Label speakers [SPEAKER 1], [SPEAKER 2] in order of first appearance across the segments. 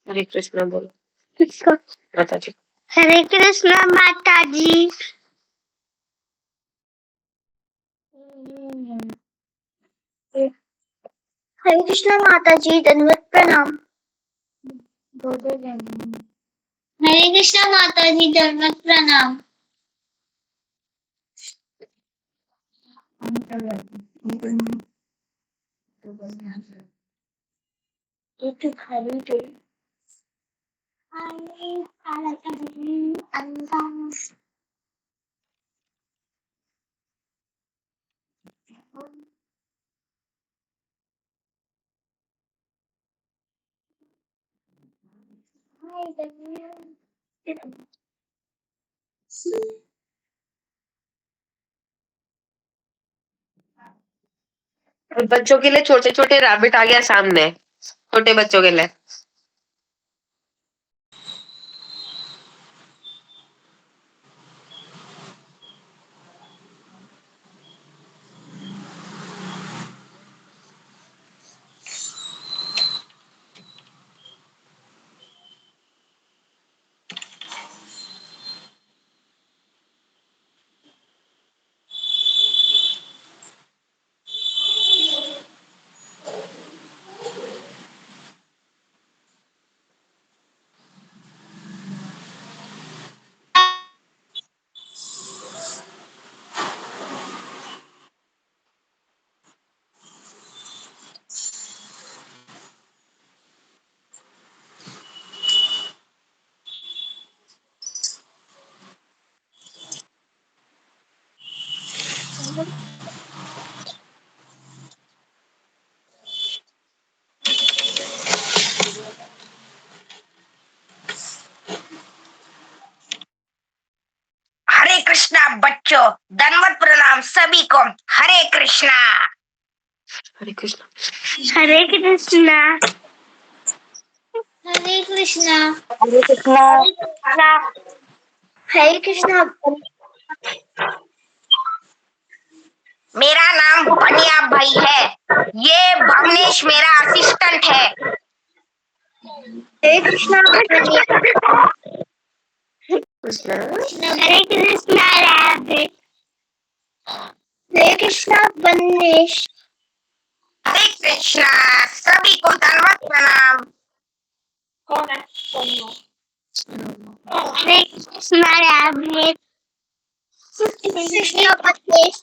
[SPEAKER 1] हरे कृष्णा बोलो।
[SPEAKER 2] किसको?
[SPEAKER 1] माता जी।
[SPEAKER 2] हरे कृष्णा माता जी। हरे कृष्णा माता जी, दंडवत प्रणाम। हरे कृष्णा माता जी, दंडवत प्रणाम।
[SPEAKER 1] बच्चों के लिए छोटे छोटे रैबिट आ गया सामने, छोटे बच्चों के लिए।
[SPEAKER 3] हरे कृष्णा बच्चों, दंडवत प्रणाम सभी को। हरे कृष्णा।
[SPEAKER 1] हरे कृष्णा।
[SPEAKER 2] हरे कृष्णा। हरे कृष्णा।
[SPEAKER 3] हरे कृष्णा।
[SPEAKER 2] हरे कृष्णा।
[SPEAKER 3] मेरा नाम बनिया भाई है। ये भवनेश मेरा असिस्टेंट है।
[SPEAKER 2] हरे कृष्णा बनिया।
[SPEAKER 1] कृष्णा।
[SPEAKER 2] हरे कृष्णा रैबिट। हरे कृष्णा बनेश।
[SPEAKER 3] हरे कृष्णा सभी को दंडवत प्रणाम।
[SPEAKER 2] हरे कृष्णा रैबिट। कृष्णा बनेश।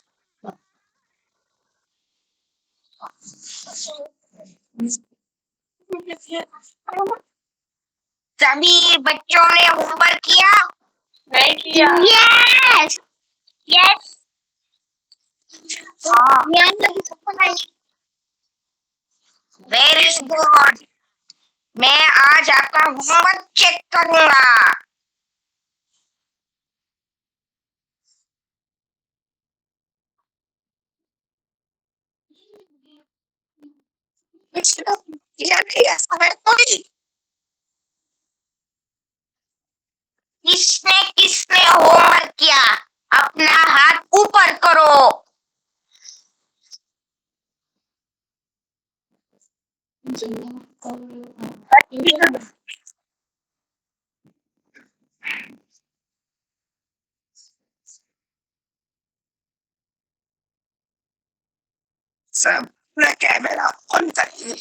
[SPEAKER 3] सभी बच्चों ने होमवर्क किया?
[SPEAKER 1] नहीं किया।
[SPEAKER 2] Yes yes.
[SPEAKER 3] Very good. मैं आज आपका होमवर्क चेक करूंगा। किसने किसने होमवर्क किया? अपना हाथ ऊपर करो। सब कैमरा ऑन करिए।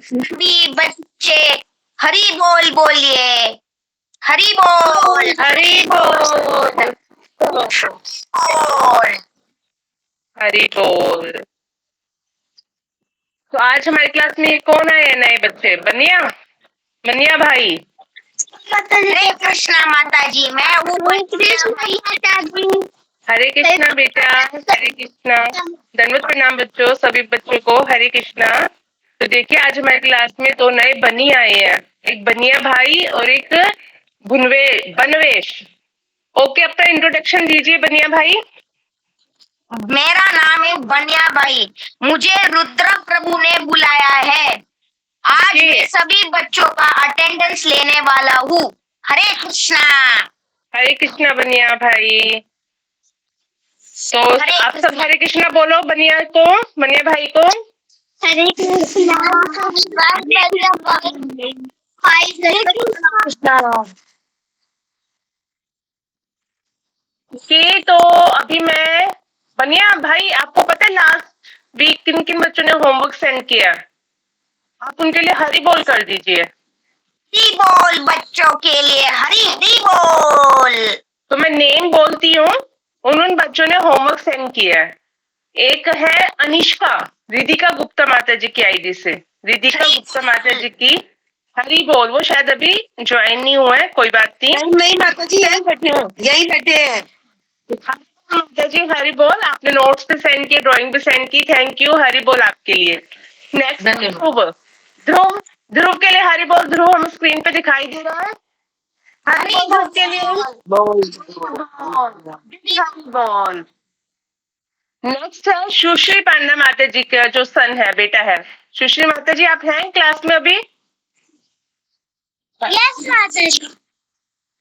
[SPEAKER 3] सभी बच्चे हरी बोल बोलिए। हरी बोल।
[SPEAKER 1] हरी बोल।
[SPEAKER 3] बोल।
[SPEAKER 1] हरी बोल। तो आज हमारी क्लास में कौन आए हैं नए बच्चे? बनिया, बनिया भाई।
[SPEAKER 3] हरे कृष्णा माता जी, मैं हूँ
[SPEAKER 1] हरे कृष्णा बेटा। हरे कृष्णा। दंडवत प्रणाम बच्चों, सभी बच्चों को हरे कृष्णा। तो देखिए आज हमारी क्लास में दो नए बनी आए हैं, एक बनिया भाई और एक बनवेश। ओके, अपना इंट्रोडक्शन दीजिए बनिया भाई।
[SPEAKER 3] मेरा नाम है बनिया भाई। मुझे रुद्र प्रभु ने बुलाया है। आज
[SPEAKER 1] जी।
[SPEAKER 3] मैं सभी बच्चों का अटेंडेंस लेने वाला हूँ। हरे कृष्णा।
[SPEAKER 1] हरे कृष्णा बनिया भाई। तो
[SPEAKER 3] हरे
[SPEAKER 1] आप सब
[SPEAKER 3] कृष्णा।
[SPEAKER 1] हरे कृष्णा बोलो बनिया भाई को।
[SPEAKER 2] हरे कृष्णा।
[SPEAKER 1] ओके, तो अभी मैं बनिया भाई, आपको पता है लास्ट वीक किन किन बच्चों ने होमवर्क सेंड किया? आप उनके लिए हरी बोल कर दीजिए।
[SPEAKER 3] हरी बोल बच्चों के लिए, हरी हरी बोल।
[SPEAKER 1] तो मैं नेम बोलती हूँ, उन बच्चों ने होमवर्क सेंड किया है। एक है अनिष्का, रिधिका गुप्ता माता जी की आईडी से। रिधिका गुप्ता माता जी की हरी बोल। वो शायद अभी ज्वाइन नहीं हुआ है, कोई बात नहीं।
[SPEAKER 4] नहीं माता जी यही बैठे हैं।
[SPEAKER 1] माता जी हरी बोल। आपने नोट्स पे सेंड किए, ड्राइंग पे सेंड की, थैंक यू। हरी बोल आपके लिए। नेक्स्ट ध्रुव। ध्रुव ध्रुव के लिए हरी बोल। ध्रुव हमें स्क्रीन पे दिखाई दे रहा है। हरी बोल ध्रुव के लिए। हरी बोल। नेक्स्ट है सुश्री पांडा माता जी का जो सन है, बेटा है। सुश्री माता जी, आप हैं क्लास में अभी?
[SPEAKER 2] यस माता जी।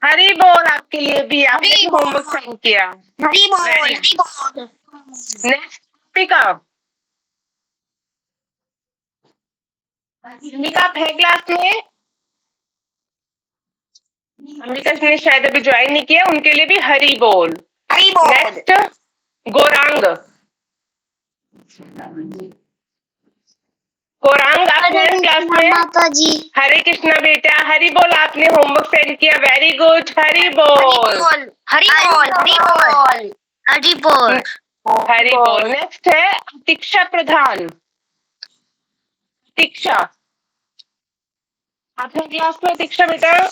[SPEAKER 1] हरी बोल आपके लिए भी। आपने भी होमवर्क सेंड किया।
[SPEAKER 3] हरी बोल हरी बोल।
[SPEAKER 1] नेक्स्ट अम्बिका। अम्बिका आप है क्लास में? अम्बिका ने शायद अभी ज्वाइन नहीं किया, उनके लिए भी हरी बोल।
[SPEAKER 3] हरी बोल।
[SPEAKER 1] नेक्स्ट गौरांग। गौरांग आप
[SPEAKER 2] हरे
[SPEAKER 1] हैं क्लास
[SPEAKER 2] कृष्णा
[SPEAKER 1] में?
[SPEAKER 2] माता जी।
[SPEAKER 1] हरे कृष्णा बेटा, हरी बोल। आपने होमवर्क सेंड किया, वेरी गुड। हरी बोल।
[SPEAKER 3] हरी बोल हरी बोल।
[SPEAKER 2] हरी बोल।
[SPEAKER 1] हरी बोल। नेक्स्ट है दीक्षा प्रधान। दीक्षा आप हैं क्लास में? दीक्षा बेटा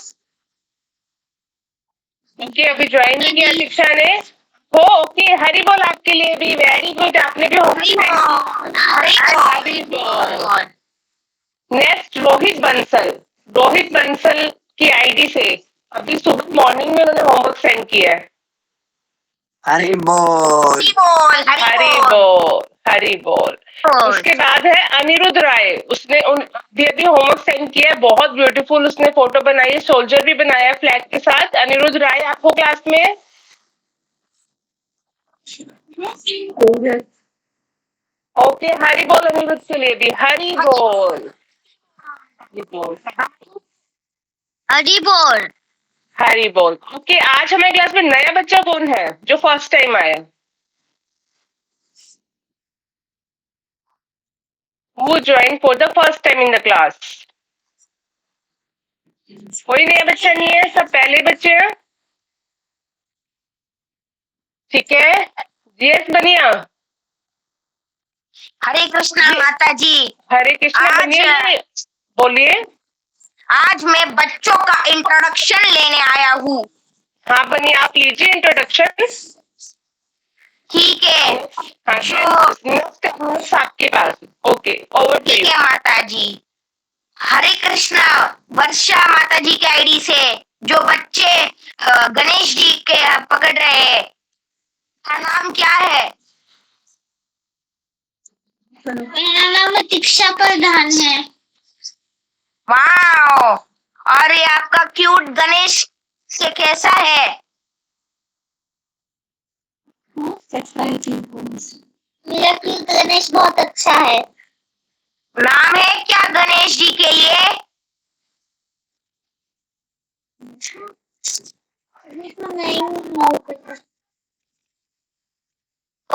[SPEAKER 1] ओके, अभी ज्वाइन नहीं किया दीक्षा ने। हो ओके, हरी बोल आपके लिए भी, वेरी गुड। आपने भी होमवर्क। हरी बोल। नेक्स्ट रोहित बंसल। रोहित बंसल की आईडी से अभी सुबह मॉर्निंग में उन्होंने होमवर्क सेंड किया है।
[SPEAKER 4] हरी बोल।
[SPEAKER 3] हरी बोल
[SPEAKER 1] हरी बोल। हरी बोल। उसके बाद है अनिरुद्ध राय। उसने अभी होमवर्क सेंड किया है, बहुत ब्यूटीफुल उसने फोटो बनाई है, सोल्जर भी बनाया है फ्लैग के साथ। अनिरुद्ध राय आपको क्लास में? ओके, हरी बोल अनिरुद्ध के लिए भी। हरी बोल। हरी बोल।
[SPEAKER 2] हरी बोल।
[SPEAKER 1] हरी बोल। ओके, आज हमारे क्लास में नया बच्चा कौन है जो फर्स्ट टाइम आया? Who joined for the first time in the class? कोई नया बच्चा नहीं है, सब पहले बच्चे हैं। ठीक है, जीएस बनिया।
[SPEAKER 3] हरे कृष्णा माता जी।
[SPEAKER 1] हरे कृष्णा
[SPEAKER 3] आज-
[SPEAKER 1] बनिया जी, बोलिए।
[SPEAKER 3] आज मैं बच्चों का इंट्रोडक्शन लेने आया हूँ।
[SPEAKER 1] हाँ बनिया, आप लीजिए इंट्रोडक्शन।
[SPEAKER 3] ठीक है।
[SPEAKER 1] हाँ, नेक्स्ट आपके पास। ओके, ओवर टू
[SPEAKER 3] ठीक
[SPEAKER 1] यू।
[SPEAKER 3] है माता जी। हरे कृष्णा। वर्षा माता जी की आईडी से जो बच्चे गणेश जी के पकड़ रहे हैं, का नाम क्या है?
[SPEAKER 2] मेरा नाम दीक्षा प्रधान है।
[SPEAKER 3] वाओ। और ये आपका क्यूट गणेश से कैसा है?
[SPEAKER 2] मेरा क्यूट गणेश बहुत अच्छा है।
[SPEAKER 3] नाम है क्या गणेश जी के लिए?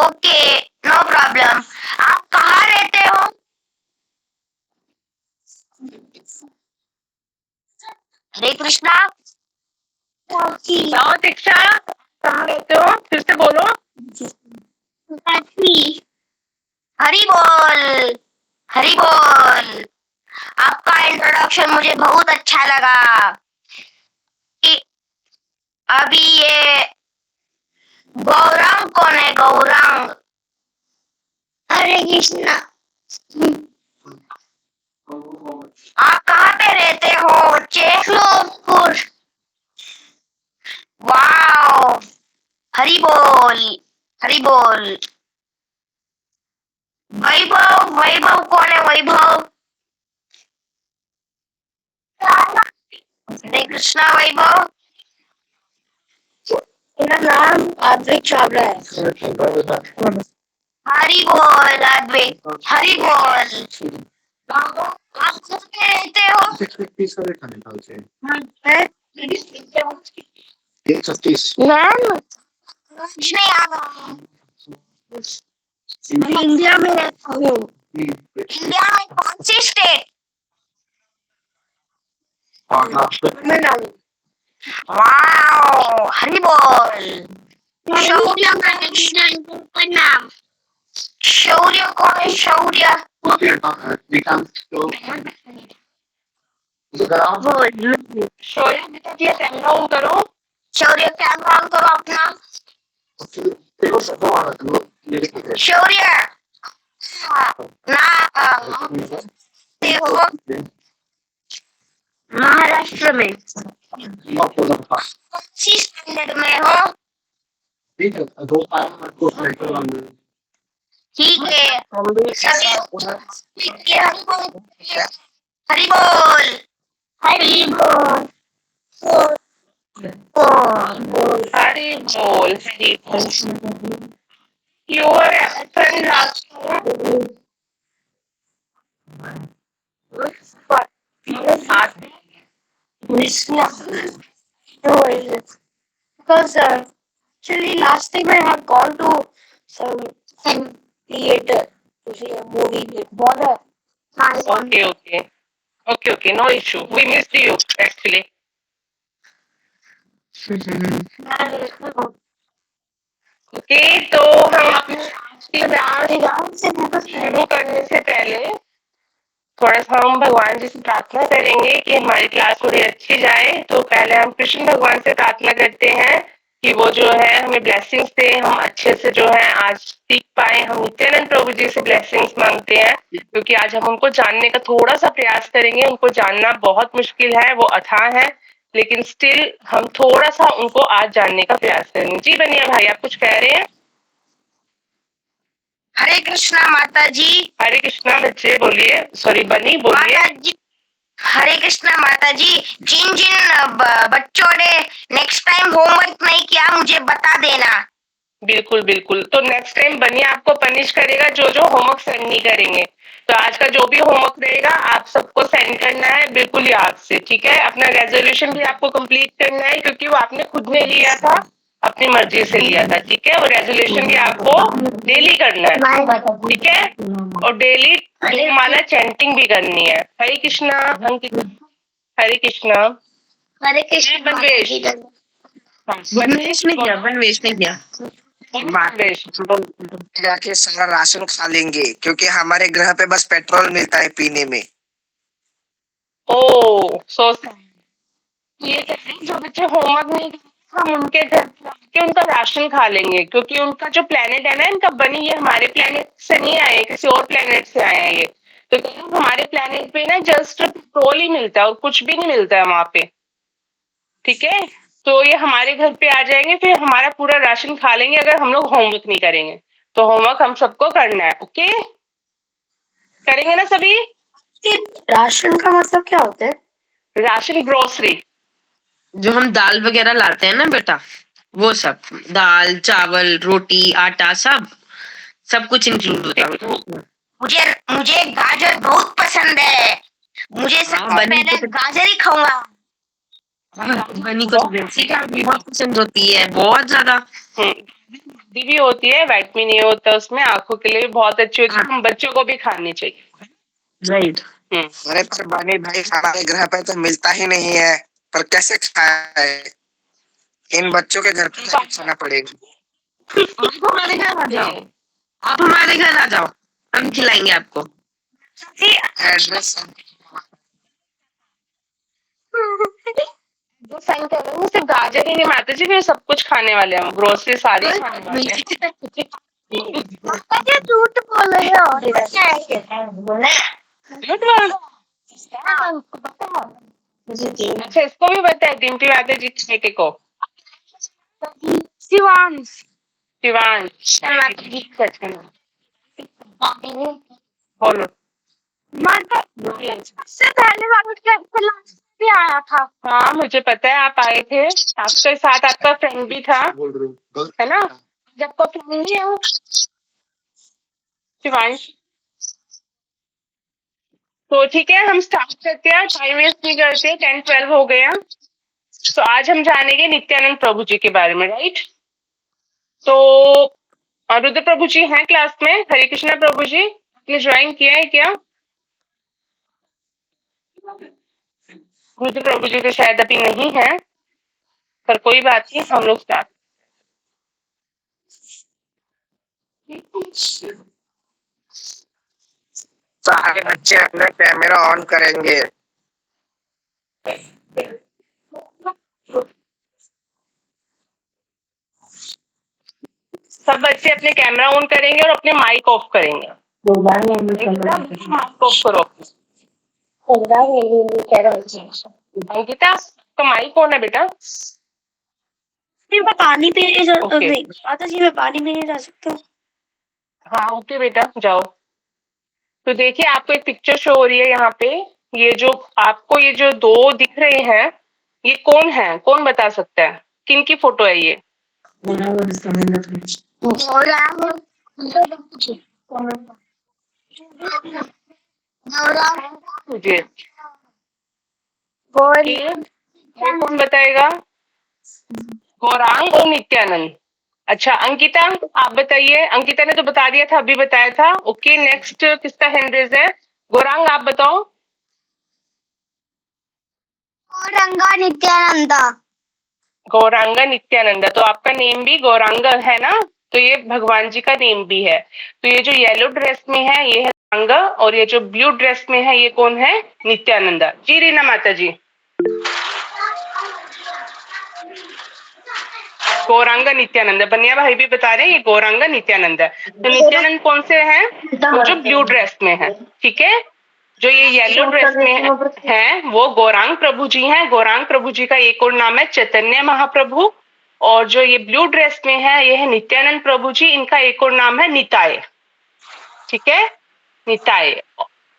[SPEAKER 3] Okay, no problem. आप कहाँ रहते हो? हरे कृष्णा।
[SPEAKER 1] जाओ दीक्षा, कहाँ रहते हो? फिर से बोलो।
[SPEAKER 3] हरी बोल। हरी बोल। आपका इंट्रोडक्शन मुझे बहुत अच्छा लगा। अभी ये गौरांग कौन है? गौरांग।
[SPEAKER 2] हरे कृष्णा।
[SPEAKER 3] आप कहाँ पे रहते हो बच्चे?
[SPEAKER 2] फिरोजपुर।
[SPEAKER 3] वाओ। हरी बोल। हरी बोल। वैभव। वैभव कौन है? वैभव। हरे कृष्णा वैभव।
[SPEAKER 2] मेरा नाम आद्विक चावला है।
[SPEAKER 3] हरी बोल अद्वैत, हरी बोल। आप किसके रहते हो?
[SPEAKER 2] मैम
[SPEAKER 3] कुछ नहीं आ रहा।
[SPEAKER 2] मैं इंडिया में रहता हूँ।
[SPEAKER 3] इंडिया में कौन सी स्टेट?
[SPEAKER 2] तमिलनाडु।
[SPEAKER 3] वाओ, हरी बोल।
[SPEAKER 2] शौर्य कृष्ण का नाम।
[SPEAKER 3] शौर्य कौन है? शौर्य
[SPEAKER 1] शौर्य बेटा जी कैमरा ऑन करो।
[SPEAKER 3] शौर्य कैमरा ऑन करो अपना। शौर्य ना देखो
[SPEAKER 2] महाराष्ट्र में।
[SPEAKER 3] सी स्टैंडर्ड में हो? ठीक है सभी के हरी बोल, हरी बोल, हरी बोल।
[SPEAKER 1] हरी बोल, हरी बोल। Your friend last
[SPEAKER 2] Because actually last time I have gone to some theater to see a movie. बहुत
[SPEAKER 1] Okay, no issue. We missed you actually. Okay, तो हम अपने आज के व्यायाम शुरू करने से पहले थोड़ा सा हम भगवान जी से प्रार्थना करेंगे कि हमारी क्लास थोड़ी अच्छी जाए। तो पहले हम कृष्ण भगवान से प्रार्थना करते हैं कि वो जो है हमें ब्लेसिंग्स दे, हम अच्छे से जो है आज सीख पाए। हम नित्यानंद प्रभु जी से ब्लेसिंग्स मांगते हैं क्योंकि आज हम उनको जानने का थोड़ा सा प्रयास करेंगे। उनको जानना बहुत मुश्किल है, वो अथाह है, लेकिन स्टिल हम थोड़ा सा उनको आज जानने का प्रयास करेंगे। जी बनिया भाई, आप कुछ कह रहे हैं?
[SPEAKER 3] हरे कृष्णा माता जी।
[SPEAKER 1] हरे कृष्णा बच्चे बोलिए, सॉरी बनी बोलिए।
[SPEAKER 3] माता जी हरे कृष्णा माता जी, जिन जिन बच्चों ने नेक्स्ट टाइम होमवर्क नहीं किया मुझे बता देना।
[SPEAKER 1] बिल्कुल बिल्कुल, तो नेक्स्ट टाइम बनिया आपको पनिश करेगा जो जो होमवर्क सेंड नहीं करेंगे। तो आज का जो भी होमवर्क रहेगा आप सबको सेंड करना है बिल्कुल याद से, ठीक है? अपना रेजोल्यूशन भी आपको कंप्लीट करना है क्योंकि वो आपने खुद ने लिया था, अपनी मर्जी से लिया था, ठीक है? और रेजोल्यूशन भी आपको डेली करना है, ठीक है? और डेली माला चैंटिंग भी करनी है। हरे कृष्णा अंकित, हरे कृष्णा।
[SPEAKER 2] हरे कृष्ण
[SPEAKER 1] बनवेश
[SPEAKER 4] बनवेश नहीं किया, बनवेश नहीं किया।
[SPEAKER 1] बनवेश
[SPEAKER 4] जाके सारा राशन खा लेंगे क्योंकि हमारे ग्रह पे बस पेट्रोल मिलता है पीने में।
[SPEAKER 1] ओ सो ये कह रहे हैं, जो बच्चे होमवर्क नहीं करते हम उनके घर के उनका राशन खा लेंगे क्योंकि उनका जो प्लेनेट है ना, इनका बनी ये हमारे प्लेनेट से नहीं आए, किसी और प्लेनेट से आए हैं ये। तो कह रहे हैं, हमारे प्लेनेट पे ना जस्ट पेट्रोल ही मिलता है और कुछ भी नहीं मिलता है वहां पे, ठीक है? तो ये हमारे घर पे आ जाएंगे, फिर हमारा पूरा राशन खा लेंगे अगर हम लोग होमवर्क नहीं करेंगे। तो होमवर्क हम सबको करना है, ओके? करेंगे ना सभी?
[SPEAKER 2] राशन का मतलब क्या होता है?
[SPEAKER 1] राशन ग्रोसरी,
[SPEAKER 4] जो हम दाल वगैरह लाते हैं ना बेटा, वो सब दाल चावल रोटी आटा सब कुछ इंक्लूड होता है।
[SPEAKER 3] मुझे मुझे गाजर बहुत पसंद है। मुझे सबसे
[SPEAKER 4] बनी
[SPEAKER 3] पहले
[SPEAKER 4] को
[SPEAKER 3] गाजर ही खाऊंगा।
[SPEAKER 4] बनी को बहुत पसंद होती है, बहुत ज्यादा।
[SPEAKER 1] भी होती है, विटामिन ए होता है उसमें, आंखों के लिए भी बहुत अच्छी होती है, हम बच्चों को भी खानी चाहिए।
[SPEAKER 4] राइट।
[SPEAKER 1] हम्म,
[SPEAKER 4] अरे पर बनी भाई हमारे ग्रह पे तो मिलता ही नहीं है, पर कैसे खाए? इन बच्चों के घर पे खाना पड़ेगा। आप हमारे घर आ जाओ, आप हमारे घर आ जाओ, हम खिलाएंगे आपको। एड्रेस
[SPEAKER 1] जो साइन कर रहे हैं सिर्फ गाजर ही नहीं माता जी, फिर सब कुछ खाने वाले हम, ग्रोसरी सारी खाने वाले हैं।
[SPEAKER 2] झूठ बोल रहे हो?
[SPEAKER 1] झूठ बोल रहे हो? अच्छा, इसको भी पता है डिम्पी माता जी के बेटे को?
[SPEAKER 2] शिवांश।
[SPEAKER 1] शिवांश बोलो।
[SPEAKER 2] माता सबसे पहले बात
[SPEAKER 3] भी आया था।
[SPEAKER 1] हाँ मुझे पता है आप आए थे, आपके साथ आपका फ्रेंड भी था, है ना?
[SPEAKER 3] जब को फ्रेंड नहीं है वो।
[SPEAKER 1] शिवांश। तो ठीक है, हम स्टार्ट करते हैं, टाइम वेस्ट नहीं करते, 10-12 हो गया। तो आज हम जानेंगे नित्यानंद प्रभु जी के बारे में, राइट? तो रुद्र प्रभु जी हैं क्लास में? हरे कृष्णा प्रभु जी आपने ज्वाइन किया है क्या? रुद्र प्रभु जी तो शायद अभी नहीं है, पर कोई बात नहीं, हम लोग स्टार्ट।
[SPEAKER 4] सारे बच्चे अपना कैमरा ऑन करेंगे।
[SPEAKER 1] सब बच्चे अपने कैमरा ऑन करेंगे और अपने माइक ऑफ करेंगे। माइक ऑफ करो। अंकिता तो माइक ऑन है बेटा।
[SPEAKER 2] मैं पानी पीने जा
[SPEAKER 1] ओके।
[SPEAKER 2] नहीं माता जी, मैं पानी पीने जा सकता हूँ?
[SPEAKER 1] हाँ ओके बेटा जाओ। तो देखिए आपको एक पिक्चर शो हो रही है यहाँ पे, ये जो आपको ये जो दो दिख रहे हैं, ये कौन है? कौन बता सकता है किन की फोटो है ये? मुझे ये कौन बताएगा? गौरांग और नित्यानंद। अच्छा अंकिता आप बताइए। अंकिता ने तो बता दिया था, अभी बताया था। ओके नेक्स्ट किसका हैंड रेज है? गौरांग आप बताओ।
[SPEAKER 3] गौरंगा नित्यानंदा।
[SPEAKER 1] गौरांगा नित्यानंदा, तो आपका नेम भी गौरांगा है ना? तो ये भगवान जी का नेम भी है। तो ये जो येलो ड्रेस में है ये है गौरांगा, और ये जो ब्लू ड्रेस में है ये कौन है? नित्यानंदा जी। रीना माता जी। गौरांगा नित्यानंद, बनिया भाई भी बता रहे हैं ये गौरांगा नित्यानंद है। तो नित्यानंद कौन से हैं? वो जो ब्लू ड्रेस में है, ठीक है। जो ये येलो ड्रेस में है वो गौरांग प्रभु जी हैं। गौरांग प्रभु जी का एक और नाम है चैतन्य महाप्रभु, और जो ये ब्लू ड्रेस में है ये है नित्यानंद प्रभु जी, इनका एक और नाम है निताय, ठीक है। निताय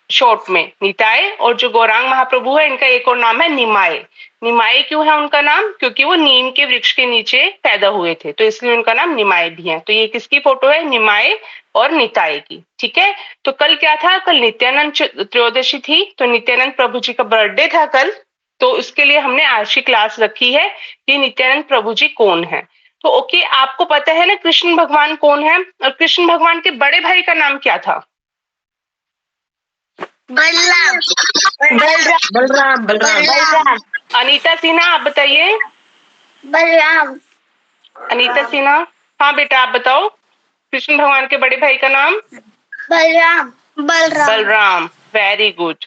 [SPEAKER 1] शॉर्ट में निताय। और जो गौरांग महाप्रभु है इनका एक और नाम है निमाय। निमाय क्यों है उनका नाम? क्योंकि वो नीम के वृक्ष के नीचे पैदा हुए थे, तो इसलिए उनका नाम निमाय भी है। तो ये किसकी फोटो है? निमाय और निताय की, ठीक है। तो कल क्या था? कल नित्यानंद त्रयोदशी थी, तो नित्यानंद प्रभु जी का बर्थडे था कल। तो उसके लिए हमने आज की क्लास रखी है कि नित्यानंद प्रभु जी कौन है। तो ओके, आपको पता है ना कृष्ण भगवान कौन है? और कृष्ण भगवान के बड़े भाई का नाम क्या था?
[SPEAKER 3] बलराम।
[SPEAKER 4] बलराम बलराम।
[SPEAKER 1] अनीता सिन्हा आप बताइए।
[SPEAKER 3] बलराम।
[SPEAKER 1] अनीता सिन्हा, हाँ बेटा आप बताओ कृष्ण भगवान के बड़े भाई का नाम?
[SPEAKER 3] बलराम। बलराम।
[SPEAKER 1] Balram, very good.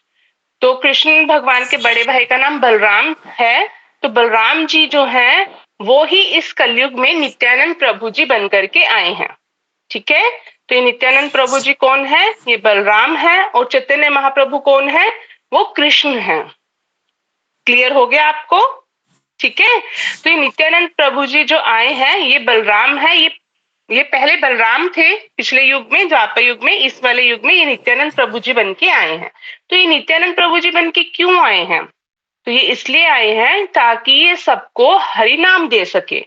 [SPEAKER 1] तो कृष्ण भगवान के बड़े भाई का नाम बलराम है। तो बलराम जी जो हैं वो ही इस कलयुग में नित्यानंद प्रभु जी बन करके आए हैं, ठीक है। तो ये नित्यानंद प्रभु जी कौन है? ये बलराम है। और चैतन्य महाप्रभु कौन है? वो कृष्ण है। क्लियर हो गया आपको? ठीक है। तो ये नित्यानंद प्रभु जी जो आए हैं ये बलराम है। ये पहले बलराम थे पिछले युग में, द्वापर युग में। इस वाले युग में ये नित्यानंद प्रभु जी बन के आए हैं। तो ये नित्यानंद प्रभु जी बन के क्यों आए हैं? तो ये इसलिए आए हैं ताकि ये सबको हरि नाम दे सके।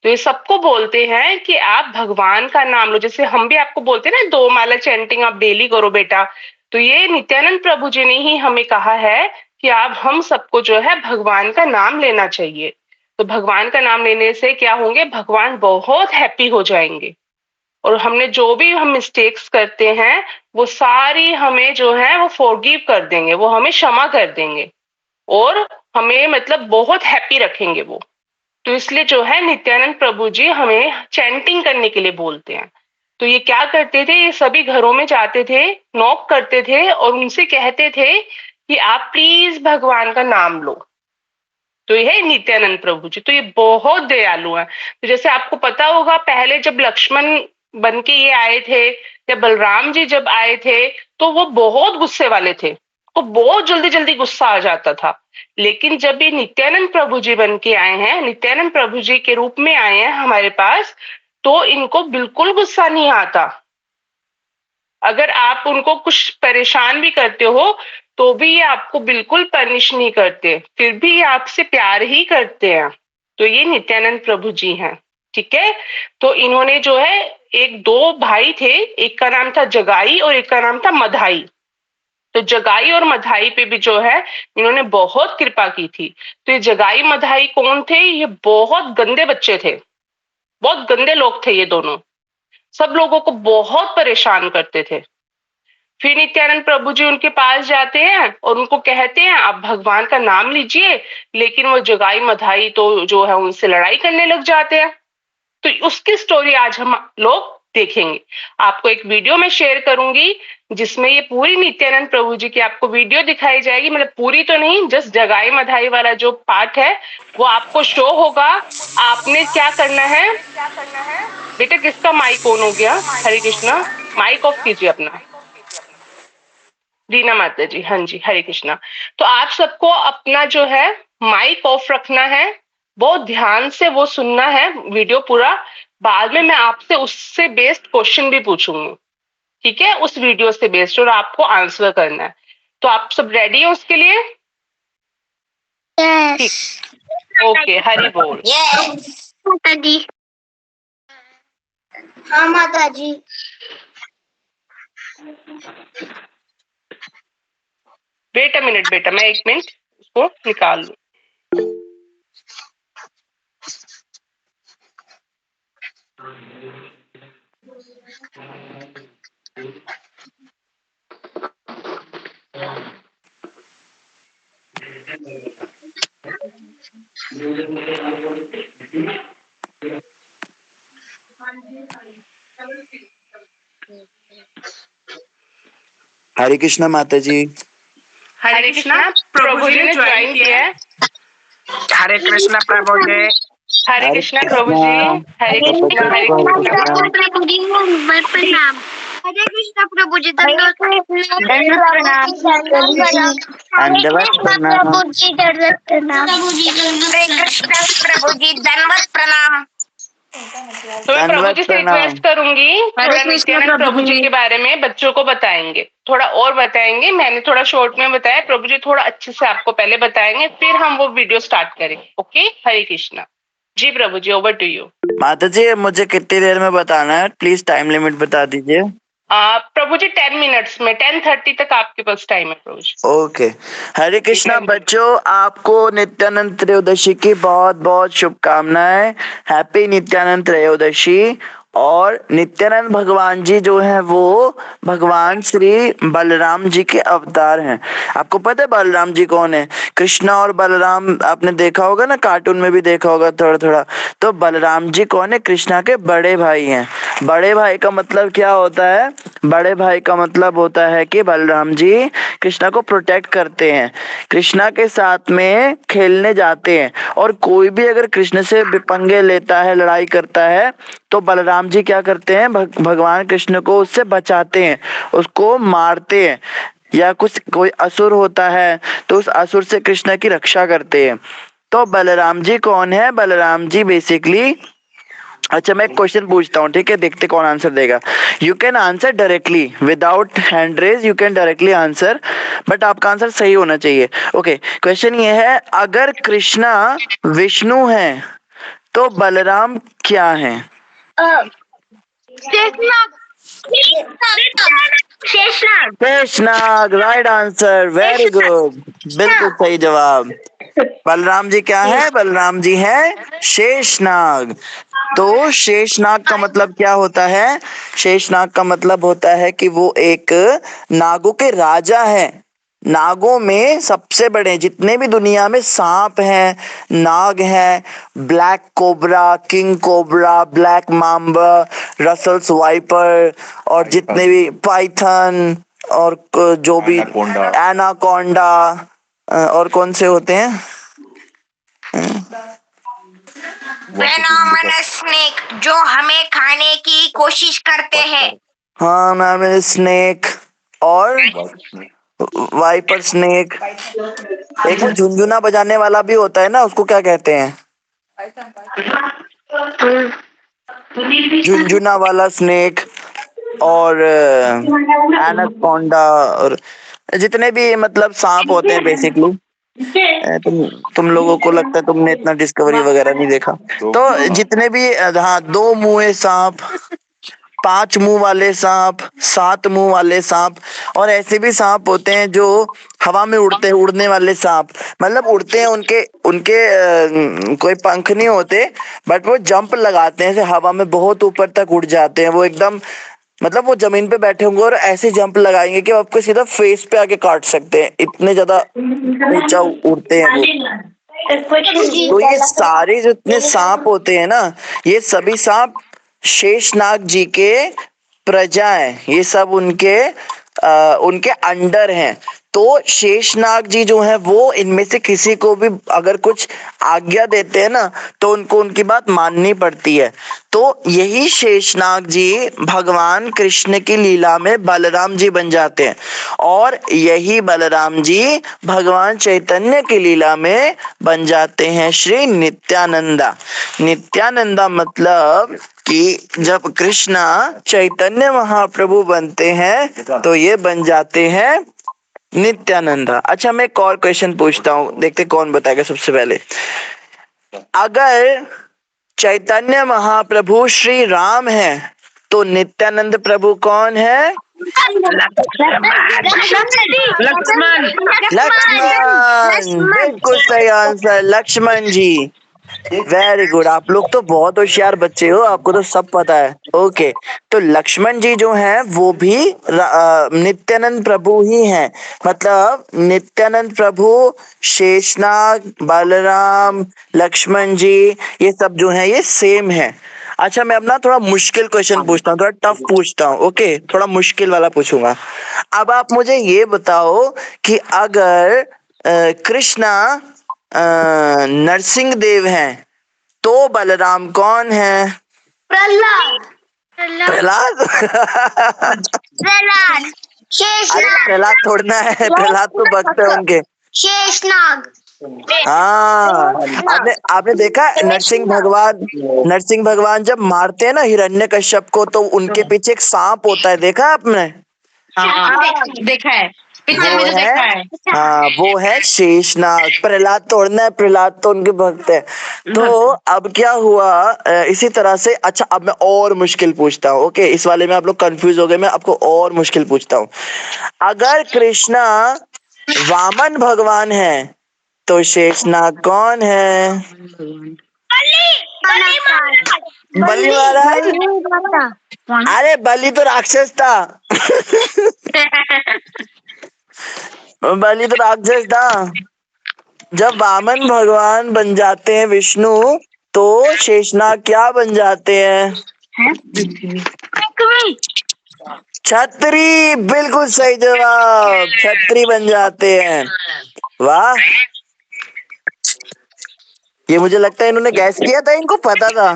[SPEAKER 1] तो ये सबको बोलते हैं कि आप भगवान का नाम लो, जैसे हम भी आपको बोलते हैं ना 2 माला चैंटिंग आप डेली करो बेटा। तो ये नित्यानंद प्रभु जी ने ही हमें कहा है कि आप हम सबको जो है भगवान का नाम लेना चाहिए। तो भगवान का नाम लेने से क्या होंगे? भगवान बहुत हैप्पी हो जाएंगे, और हमने जो भी हम मिस्टेक्स करते हैं वो सारी हमें जो है वो फॉरगिव कर देंगे, वो हमें क्षमा कर देंगे, और हमें मतलब बहुत हैप्पी रखेंगे वो। तो इसलिए जो है नित्यानंद प्रभु जी हमें चैंटिंग करने के लिए बोलते हैं। तो ये क्या करते थे? ये सभी घरों में जाते थे, नॉक करते थे और उनसे कहते थे कि आप प्लीज भगवान का नाम लो। तो ये है नित्यानंद प्रभु जी। तो ये बहुत दयालु है। तो जैसे आपको पता होगा पहले जब लक्ष्मण बन के ये आए थे या बलराम जी जब आए थे तो वो बहुत गुस्से वाले थे, वो बहुत जल्दी जल्दी गुस्सा आ जाता था। लेकिन जब ये नित्यानंद प्रभु जी बन के आए हैं, नित्यानंद प्रभु जी के रूप में आए हैं हमारे पास, तो इनको बिल्कुल गुस्सा नहीं आता। अगर आप उनको कुछ परेशान भी करते हो तो भी ये आपको बिल्कुल पनिश नहीं करते, फिर भी ये आपसे प्यार ही करते हैं। तो ये नित्यानंद प्रभु जी हैं, ठीक है। तो इन्होंने जो है, एक दो भाई थे, एक का नाम था जगाई और एक का नाम था मधाई। तो जगाई और मधाई पे भी जो है इन्होंने बहुत कृपा की थी। तो ये जगाई मधाई कौन थे? ये बहुत गंदे बच्चे थे, बहुत गंदे लोग थे ये दोनों, सब लोगों को बहुत परेशान करते थे। फिर नित्यानंद प्रभु जी उनके पास जाते हैं और उनको कहते हैं आप भगवान का नाम लीजिए, लेकिन वो जगाई मधाई तो जो है उनसे लड़ाई करने लग जाते हैं। तो उसकी स्टोरी आज हम लोग देखेंगे। आपको एक वीडियो में शेयर करूंगी जिसमें ये पूरी नित्यानंद प्रभु जी की आपको वीडियो दिखाई जाएगी, मतलब पूरी तो नहीं, जस्ट जगाई मधाई वाला जो पार्ट है वो आपको शो होगा। आपने क्या करना है बेटा, किसका माइक ऑन हो गया? हरे कृष्णा, माइक ऑफ कीजिए अपना। दीना माता जी, हाँ जी, हरे कृष्णा। तो आप सबको अपना जो है माइक ऑफ रखना है, बहुत ध्यान से वो सुनना है वीडियो पूरा। बाद में मैं आपसे उससे बेस्ड क्वेश्चन भी पूछूंगी, ठीक है, उस वीडियो से बेस्ड, और आपको आंसर करना है। तो आप सब रेडी हो उसके लिए? ठीक, ओके, हरि बोल।
[SPEAKER 3] यस
[SPEAKER 2] माता जी। हाँ माता जी।
[SPEAKER 1] वेट अ मिनट बेटा, मैं एक मिनट उसको निकाल लूं।
[SPEAKER 5] हरे कृष्णा माता जी।
[SPEAKER 1] हरे कृष्णा, प्रभु जी ने ज्वाइन किया है।
[SPEAKER 4] हरे कृष्ण प्रभु जी।
[SPEAKER 1] हरे कृष्णा प्रभु जी, हरे कृष्णा, हरे कृष्णा।
[SPEAKER 2] प्रभु जी प्रणाम। हरे कृष्ण प्रभु जी, दंडवत प्रणाम।
[SPEAKER 5] दंडवत प्रणाम।
[SPEAKER 2] प्रभु जी दंडवत प्रणाम।
[SPEAKER 3] हरे कृष्ण प्रभु जी, दंडवत प्रणाम।
[SPEAKER 1] तो मैं प्रभु जी
[SPEAKER 5] दंडवत
[SPEAKER 1] से रिक्वेस्ट
[SPEAKER 5] प्रणाम।
[SPEAKER 1] करूंगी, थोड़ा नित्यानंद प्रभु जी के बारे में बच्चों को बताएंगे, थोड़ा और बताएंगे। मैंने थोड़ा शॉर्ट में बताया, प्रभु जी थोड़ा अच्छे से आपको पहले बताएंगे, फिर हम वो वीडियो स्टार्ट करेंगे। ओके, हरे कृष्णा जी। प्रभु जी, ओवर टू यू।
[SPEAKER 5] माता जी मुझे कितनी देर में बताना है, प्लीज टाइम लिमिट बता दीजिए।
[SPEAKER 1] प्रभु जी 10 मिनट्स में, 10:30 तक आपके पास टाइम है प्रभु जी।
[SPEAKER 5] ओके। हरे कृष्णा बच्चों, आपको नित्यानंद त्रयोदशी की बहुत बहुत शुभकामनाएं। हैप्पी नित्यानंद त्रयोदशी। और नित्यानंद भगवान जी जो है वो भगवान श्री बलराम जी के अवतार हैं। आपको पता है बलराम जी कौन है? कृष्णा और बलराम आपने देखा होगा ना, कार्टून में भी देखा होगा थोड़ा थोड़ा। तो बलराम जी कौन है? कृष्णा के बड़े भाई हैं। बड़े भाई का मतलब क्या होता है? बड़े भाई का मतलब होता है कि बलराम जी कृष्णा को प्रोटेक्ट करते हैं, कृष्णा के साथ में खेलने जाते हैं, और कोई भी अगर कृष्ण से पंगे लेता है, लड़ाई करता है, तो बलराम जी क्या करते हैं? भगवान कृष्ण को उससे बचाते हैं, उसको मारते हैं। या कुछ कोई असुर होता है तो उस असुर से कृष्ण की रक्षा करते हैं। तो बलराम जी कौन है? बलराम जी बेसिकली, अच्छा मैं एक क्वेश्चन पूछता हूँ, ठीक है, देखते कौन आंसर देगा। You can answer directly without hand raise, you can directly answer, but आपका आंसर सही होना चाहिए। ओके, क्वेश्चन ये है, अगर कृष्णा विष्णु है तो बलराम क्या है? Sheshnag, right answer, very good, बिल्कुल सही जवाब। बलराम जी क्या है? बलराम जी है शेषनाग। तो शेषनाग का मतलब क्या होता है? शेषनाग का मतलब होता है कि वो एक नागों के राजा है। नागों में सबसे बड़े, जितने भी दुनिया में सांप हैं, नाग हैं, black cobra, king cobra, black mamba, Russell's wiper, और जितने भी पाइथन, और जो भी एनाकोंडा, और कौन से होते हैं?
[SPEAKER 3] वेनोमस स्नेक, जो हमें खाने की कोशिश करते हैं।
[SPEAKER 5] हाँ नाम है स्नेक, और वाइपर स्नेक। एक वो झुनझुना बजाने वाला भी होता है ना, उसको क्या कहते हैं? झुनझुना वाला स्नेक। और एनाकोंडा और जितने भी मतलब सांप होते हैं बेसिकली। तुम लोगों को लगता है तुमने इतना डिस्कवरी वगैरह नहीं देखा। तो जितने भी हाँ 2 मुंहे सांप, 5 मुंह वाले सांप, 7 मुंह वाले सांप, और ऐसे भी सांप होते हैं जो हवा में उड़ते हैं, उड़ने वाले सांप। मतलब उड़ते हैं, उनके उनके कोई पंख नहीं होते, बट वो जंप लगाते हैं, ऐसे हवा में बहुत ऊपर तक उड़ जाते हैं। वो एकदम मतलब वो जमीन पे बैठे होंगे और ऐसे जंप लगाएंगे कि वो आपको सीधा फेस पे आके काट सकते हैं, इतने ज्यादा ऊंचा उड़ते हैं वो। तो ये सारे जितने सांप होते हैं ना, ये सभी सांप शेषनाग जी के प्रजा हैं। ये सब उनके अंडर हैं। तो शेषनाग जी जो है वो इनमें से किसी को भी अगर कुछ आज्ञा देते हैं ना, तो उनको उनकी बात माननी पड़ती है। तो यही शेषनाग जी भगवान कृष्ण की लीला में बलराम जी बन जाते हैं, और यही बलराम जी भगवान चैतन्य की लीला में बन जाते हैं श्री नित्यानंदा। नित्यानंदा मतलब कि जब कृष्णा चैतन्य महाप्रभु बनते हैं तो ये बन जाते हैं नित्यानंदा। अच्छा, मैं एक और क्वेश्चन पूछता हूँ, देखते कौन बताएगा सबसे पहले। अगर चैतन्य महाप्रभु श्री राम है तो नित्यानंद प्रभु कौन है?
[SPEAKER 1] लक्ष्मण।
[SPEAKER 5] लक्ष्मण, बिल्कुल सही आंसर, लक्ष्मण जी। वेरी गुड, आप लोग तो बहुत होशियार बच्चे हो, आपको तो सब पता है। ओके, तो लक्ष्मण जी जो हैं वो भी नित्यानंद प्रभु ही हैं। मतलब नित्यानंद प्रभु, शेषनाग, बलराम, लक्ष्मण जी, ये सब जो हैं ये सेम है। अच्छा, मैं अपना थोड़ा मुश्किल क्वेश्चन पूछता हूँ, थोड़ा टफ पूछता हूँ। ओके, थोड़ा मुश्किल वाला पूछूंगा। अब आप मुझे ये बताओ कि अगर कृष्णा नरसिंह देव हैं तो बलराम कौन है?
[SPEAKER 3] प्रहलाद।
[SPEAKER 5] प्रहलाद।
[SPEAKER 3] प्रहलाद।
[SPEAKER 5] अरे
[SPEAKER 3] शेषनाग।
[SPEAKER 5] प्रहलाद थोड़ना है, प्रहलाद तो भक्त है उनके।
[SPEAKER 3] शेषनाग।
[SPEAKER 5] हाँ, आपने देखा नरसिंह भगवान जब मारते हैं ना हिरण्यकश्यप को, तो उनके पीछे एक सांप होता है, देखा आपने?
[SPEAKER 1] देखा है, पिक्चर
[SPEAKER 5] वो
[SPEAKER 1] में जो
[SPEAKER 5] है,
[SPEAKER 1] देखा है।
[SPEAKER 5] हाँ वो है शेषनाग। प्रहलाद तोड़ना है, प्रहलाद तो उनके भक्त है। तो अब क्या हुआ, इसी तरह से। अच्छा, अब मैं और मुश्किल पूछता हूँ। ओके, इस वाले में आप लोग कंफ्यूज हो गए, मैं आपको और मुश्किल पूछता हूँ। अगर कृष्णा वामन भगवान है तो शेषनाग कौन है? बलि महाराज। अरे बलि तो राक्षस था। बलि तो राक्षस था। जब वामन भगवान बन जाते हैं विष्णु, तो शेषनाग क्या बन जाते हैं? छतरी, बिल्कुल सही जवाब, छतरी बन जाते हैं। वाह, ये मुझे लगता है इन्होंने गैस किया था, इनको पता था।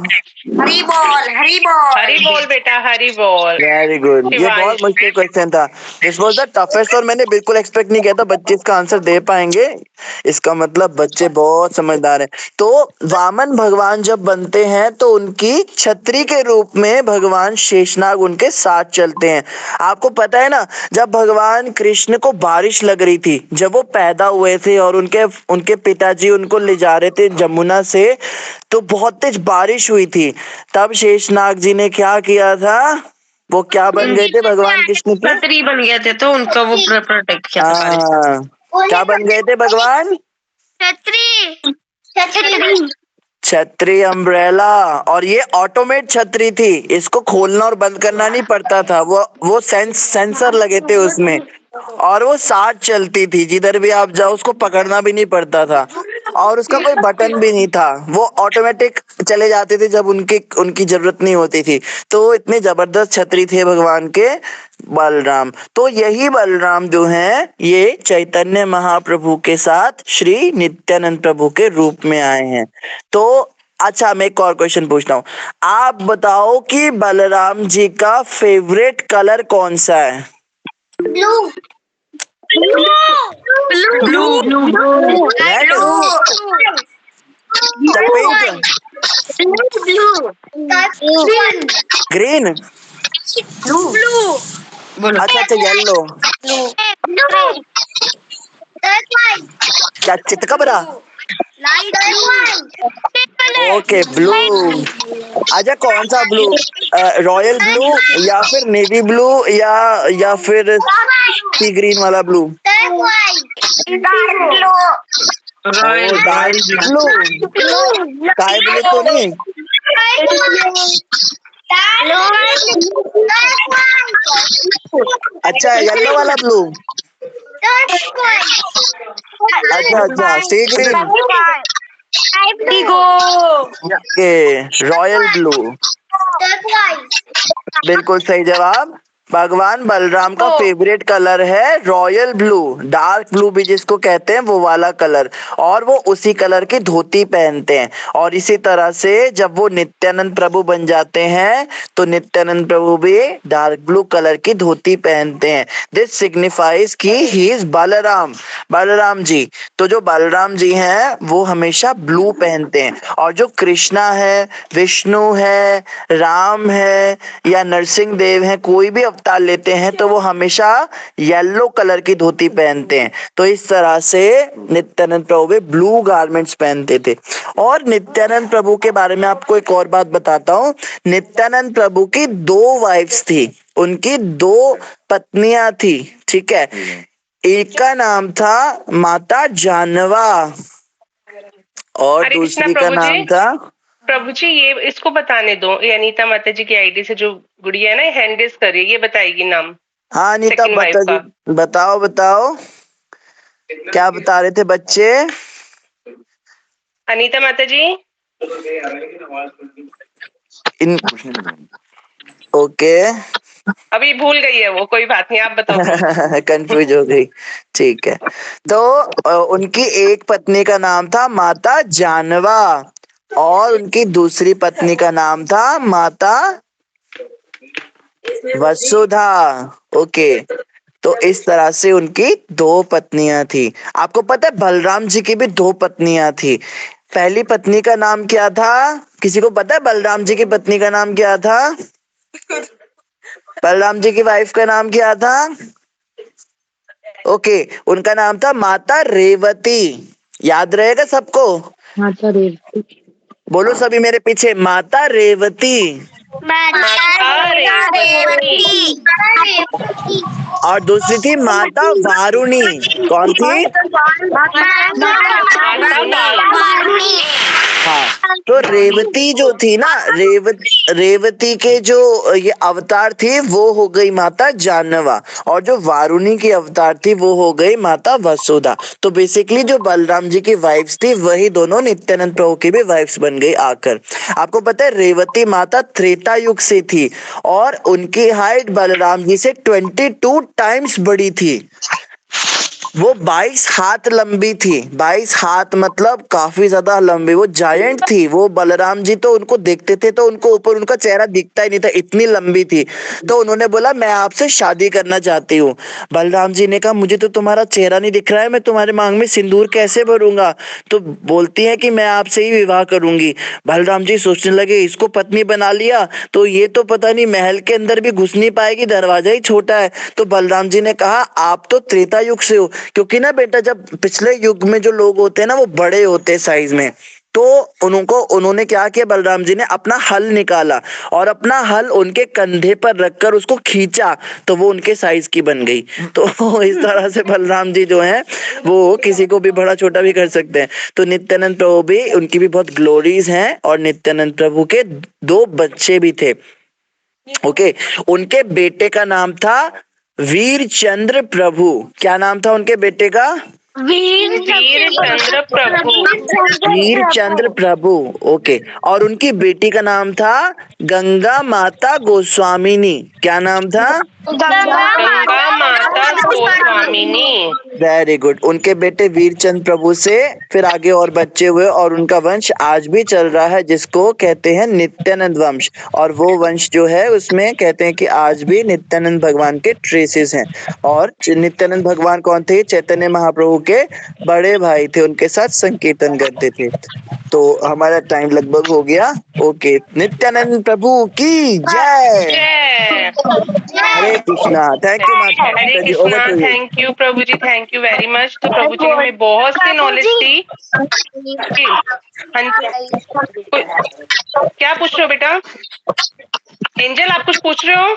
[SPEAKER 3] हरी बोल, हरी बोल।
[SPEAKER 1] हरी बोल बेटा, हरी बोल।
[SPEAKER 5] वेरी गुड, ये
[SPEAKER 1] शिवांश।
[SPEAKER 5] बहुत मुश्किल क्वेश्चन था। दिस वाज द टफेस्ट, और मैंने बिल्कुल एक्सपेक्ट नहीं किया था बच्चे इसका आंसर दे पाएंगे। इसका मतलब बच्चे बहुत समझदार हैं। तो वामन भगवान जब बनते हैं तो उनकी छतरी के रूप में भगवान शेषनाग उनके साथ चलते हैं। आपको पता है ना, जब भगवान कृष्ण को बारिश लग रही थी, जब वो पैदा हुए थे और उनके पिताजी उनको ले जा रहे थे जमुना से, तो बहुत तेज बारिश हुई थी। तब शेषनाग जी ने क्या किया था? वो क्या बन गए थे भगवान कृष्ण के?
[SPEAKER 1] छतरी बन गए थे, तो उनको वो प्रोटेक्ट किया था बारिश से।
[SPEAKER 5] क्या बन गए थे भगवान?
[SPEAKER 3] छतरी। छतरी।
[SPEAKER 5] छतरी, अम्ब्रेला। और ये ऑटोमेट छतरी थी, इसको खोलना और बंद करना नहीं पड़ता था। वो सेंसर लगे थे उसमें, और वो साथ चलती थी, जिधर भी आप जाओ उसको पकड़ना भी नहीं पड़ता था, और उसका कोई बटन भी नहीं था। वो ऑटोमेटिक चले जाते थे जब उनकी जरूरत नहीं होती थी। तो इतने जबरदस्त छतरी थे भगवान के बलराम। तो यही बलराम जो हैं ये चैतन्य महाप्रभु के साथ श्री नित्यानंद प्रभु के रूप में आए हैं। तो अच्छा, मैं एक और क्वेश्चन पूछता हूँ। आप बताओ कि बलराम जी का फेवरेट कलर कौन सा है?
[SPEAKER 3] Blue.
[SPEAKER 1] Blue.
[SPEAKER 5] Red, pink,
[SPEAKER 3] blue.
[SPEAKER 5] Green?
[SPEAKER 4] बोलो
[SPEAKER 5] अच्छा अच्छा येलो। क्या चितकबरा? Okay blue. अच्छा कौन सा ब्लू? रॉयल ब्लू या फिर नेवी ब्लू या फिर सी ग्रीन वाला ब्लू? ओ डार्क ब्लू। स्काई ब्लू तो नहीं? अच्छा येलो वाला ब्लू। अच्छा अच्छा सी ग्रीन। Okay royal blue. बिल्कुल सही जवाब। भगवान बलराम का फेवरेट कलर है रॉयल ब्लू, डार्क ब्लू भी जिसको कहते हैं वो वाला कलर, और वो उसी कलर की धोती पहनते हैं। और इसी तरह से जब वो नित्यानंद प्रभु बन जाते हैं तो नित्यानंद प्रभु भी डार्क ब्लू कलर की धोती पहनते हैं। दिस सिग्निफाइज कि ही इज बलराम, बलराम जी। तो जो बलराम जी हैं वो हमेशा ब्लू पहनते हैं, और जो कृष्णा है, विष्णु है, राम है या नरसिंह देव है, कोई भी अवतार लेते हैं तो वो हमेशा येलो कलर की धोती पहनते हैं। तो इस तरह से नित्यानंद प्रभु भी ब्लू गारमेंट्स पहनते थे। और नित्यानंद प्रभु के बारे में आपको एक और बात बताता हूँ। नित्यानंद प्रभु की 2 वाइफ्स थी, उनकी 2 पत्नियां थी, ठीक है। एक का नाम था माता जानवा और
[SPEAKER 1] हरे कृष्णा
[SPEAKER 5] दूसरी का
[SPEAKER 1] प्रभु जी।
[SPEAKER 5] नाम था।
[SPEAKER 1] प्रभु जी ये इसको बताने दो, ये अनीता माता जी की आईडी से जो गुड़िया है ना हैंड रेस कर रही है, ये बताएगी नाम
[SPEAKER 5] हाँ अनीता
[SPEAKER 1] सेकंड वाइफ का।
[SPEAKER 5] बताओ बताओ क्या बता रहे थे बच्चे?
[SPEAKER 1] अनीता माता जी।
[SPEAKER 5] इन ओके
[SPEAKER 1] अभी भूल गई है वो, कोई बात नहीं, आप बताओ।
[SPEAKER 5] कंफ्यूज हो गई, ठीक है। तो उनकी एक पत्नी का नाम था माता जानवा और उनकी दूसरी पत्नी का नाम था माता वसुधा। ओके तो इस तरह से उनकी 2 पत्नियां थी। आपको पता है बलराम जी की भी 2 पत्नियां थी। पहली पत्नी का नाम क्या था? किसी को पता है बलराम जी की पत्नी का नाम क्या था? बलराम जी की वाइफ का नाम क्या था? ओके उनका नाम था माता रेवती। याद रहेगा सबको?
[SPEAKER 2] माता रेवती।
[SPEAKER 5] बोलो सभी मेरे पीछे, माता रेवती।
[SPEAKER 1] माता रेवती।
[SPEAKER 5] और दूसरी थी माता वारुणी। कौन थी?
[SPEAKER 1] माता वारुणी।
[SPEAKER 5] हाँ तो रेवती जो थी ना, रेवती के जो ये अवतार थी वो हो गई माता जानवा, और जो वारुणी की अवतार थी वो हो गई माता वसुधा। तो बेसिकली जो बलराम जी की वाइफ्स थी वही दोनों नित्यानंद प्रभु की भी वाइफ्स बन गई आकर। आपको पता है रेवती माता त्रेता युग से थी और उनकी हाइट बलराम जी से 22 टाइम्स बड़ी थी। वो 22 हाथ लंबी थी। 22 हाथ मतलब काफी ज्यादा लंबी, वो जायंट थी। वो बलराम जी तो उनको देखते थे तो उनको ऊपर उनका चेहरा दिखता ही नहीं था, इतनी लंबी थी। तो उन्होंने बोला मैं आपसे शादी करना चाहती हूँ। बलराम जी ने कहा मुझे तो तुम्हारा चेहरा नहीं दिख रहा है, मैं तुम्हारे मांग में सिंदूर कैसे भरूंगा? तो बोलती है कि मैं आपसे ही विवाह करूंगी। बलराम जी सोचने लगे इसको पत्नी बना लिया तो ये तो पता नहीं महल के अंदर भी घुस नहीं पाएगी, दरवाजा ही छोटा है। तो बलराम जी ने कहा आप तो त्रेता युग से हो, क्योंकि ना बेटा जब पिछले युग में जो लोग होते हैं ना वो बड़े होते हैं साइज में, तो उन्होंने क्या किया, बलराम जी ने अपना हल निकाला और अपना हल उनके कंधे पर रखकर उसको खींचा तो वो उनके साइज की बन गई। तो इस तरह से बलराम जी जो हैं वो किसी को भी बड़ा छोटा भी कर सकते हैं। तो नित्यानंद प्रभु भी, उनकी भी बहुत ग्लोरीज हैं और नित्यानंद प्रभु के 2 बच्चे भी थे। ओके उनके बेटे का नाम था वीर चंद्र प्रभु। क्या नाम था उनके बेटे का?
[SPEAKER 1] वीर चंद्र प्रभु।
[SPEAKER 5] वीर चंद्र प्रभु। ओके और उनकी बेटी का नाम था गंगा माता गोस्वामिनी। क्या नाम था?
[SPEAKER 1] गंगा माता गोस्वामिनी।
[SPEAKER 5] Very good. उनके बेटे वीरचंद प्रभु से फिर आगे और बच्चे हुए और उनका वंश आज भी चल रहा है जिसको कहते हैं नित्यानंद वंश। और वो वंश जो है उसमें कहते हैं कि आज भी नित्यानंद भगवान के ट्रेसेस हैं। और नित्यानंद भगवान कौन थे? चैतन्य महाप्रभु के बड़े भाई थे, उनके साथ संकीर्तन करते थे। तो हमारा टाइम लगभग हो गया। ओके नित्यानंद प्रभु की जय।
[SPEAKER 1] जय। हैं।
[SPEAKER 5] हरे कृष्णा। थैंक यू
[SPEAKER 1] हरे
[SPEAKER 5] माता जी।
[SPEAKER 1] Krishna.
[SPEAKER 5] Over to you.
[SPEAKER 1] Thank you प्रभु जी, थैंक यू वेरी मच। तो प्रभु जी ने हमें बहुत सी नॉलेज दी। हाँ जी, क्या पूछ रहे हो बेटा? एंजल, आप कुछ पूछ रहे हो?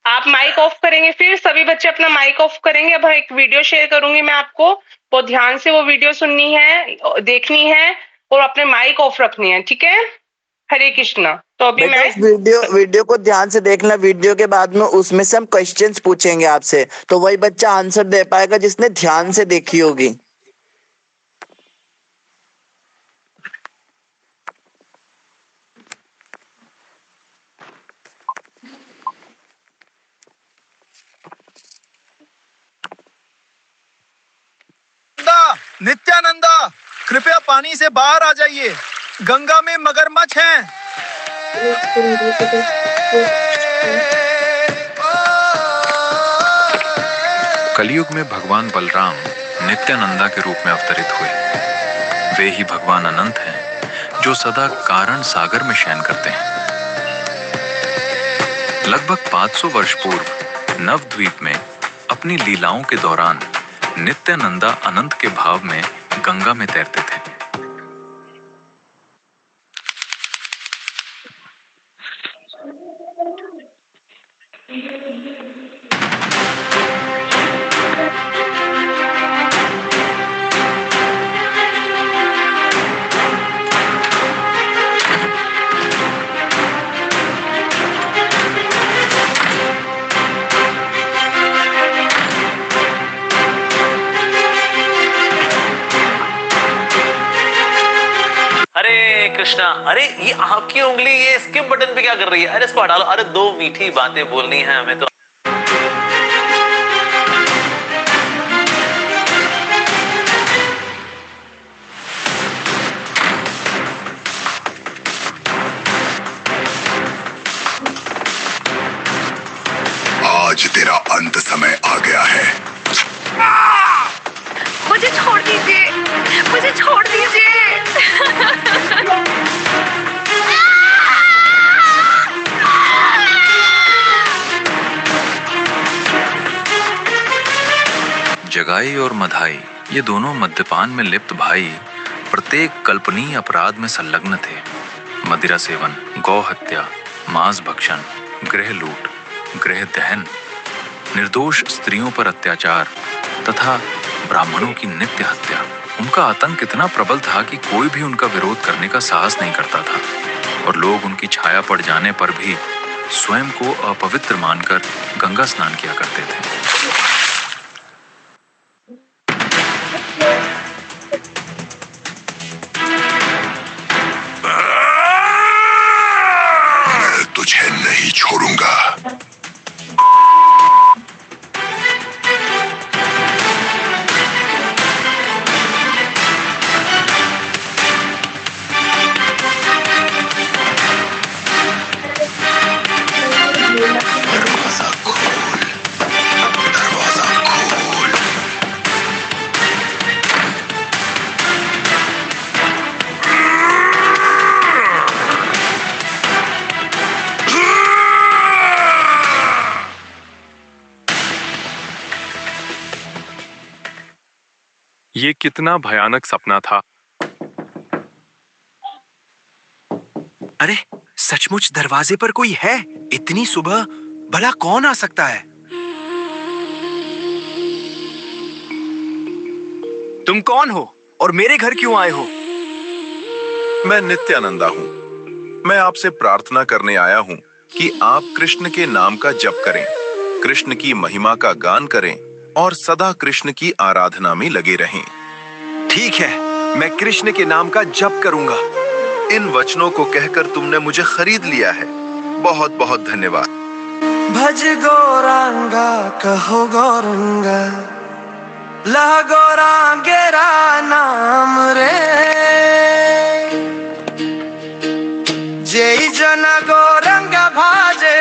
[SPEAKER 1] आप माइक ऑफ करेंगे, फिर सभी बच्चे अपना माइक ऑफ करेंगे। अब एक वीडियो शेयर करूंगी मैं आपको, बहुत ध्यान से वो वीडियो सुननी है, देखनी है और अपने माइक ऑफ रखनी है, ठीक है? हरे कृष्णा। तो अभी
[SPEAKER 5] बेटा
[SPEAKER 1] मैं
[SPEAKER 5] उस वीडियो को ध्यान से देखना। वीडियो के बाद में उसमें से हम क्वेश्चंस पूछेंगे आपसे, तो वही बच्चा आंसर दे पाएगा जिसने ध्यान से देखी होगी।
[SPEAKER 6] नित्यानंदा, कृपया पानी से बाहर आ जाइए, गंगा में मगरमच्छ हैं।
[SPEAKER 7] कलयुग में भगवान बलराम नित्यानंदा के रूप में अवतरित हुए। वे ही भगवान अनंत हैं जो सदा कारण सागर में शयन करते हैं। लगभग 500 वर्ष पूर्व नवद्वीप में अपनी लीलाओं के दौरान नित्यानंदा अनंत के भाव में गंगा में तैरते थे।
[SPEAKER 8] हरे कृष्णा। अरे ये आपकी उंगली ये स्किप बटन पे क्या कर रही है? अरे इसको हटा लो। अरे दो मीठी बातें बोलनी है हमें तो।
[SPEAKER 9] आज तेरा अंत समय आ गया है।
[SPEAKER 3] मुझे छोड़ दीजिए, मुझे छोड़ दीजिए।
[SPEAKER 7] जगाई और मधाई, ये दोनों मद्यपान में लिप्त भाई प्रत्येक कल्पनीय अपराध में संलग्न थे। मदिरा सेवन, गौ हत्या, मांस भक्षण, गृह लूट, गृह दहन, निर्दोष स्त्रियों पर अत्याचार तथा ब्राह्मणों की नित्य हत्या। उनका आतंक इतना प्रबल था कि कोई भी उनका विरोध करने का साहस नहीं करता था और लोग उनकी छाया पड़ जाने पर भी स्वयं को अपवित्र मानकर गंगा स्नान किया करते थे।
[SPEAKER 9] मैं तुझे नहीं छोड़ूंगा। दरवाजा खोल, दरवाजा खोल।
[SPEAKER 10] ये कितना भयानक सपना था।
[SPEAKER 11] अरे सचमुच दरवाजे पर कोई है? इतनी सुबह भला कौन आ सकता है? तुम कौन हो और मेरे घर क्यों आए हो?
[SPEAKER 9] मैं नित्यानंदा हूँ। मैं आपसे प्रार्थना करने आया हूँ कि आप कृष्ण के नाम का जप करें, कृष्ण की महिमा का गान करें और सदा कृष्ण की आराधना में लगे रहें।
[SPEAKER 11] ठीक है, मैं कृष्ण के नाम का जप करूंगा।
[SPEAKER 9] इन वचनों को कहकर तुमने मुझे खरीद लिया है। बहुत बहुत धन्यवाद।
[SPEAKER 12] भज गौरांगा कहो गौरंगा, लह गौरांगेरा नाम रे। जेई जन गौरंगा भाजे,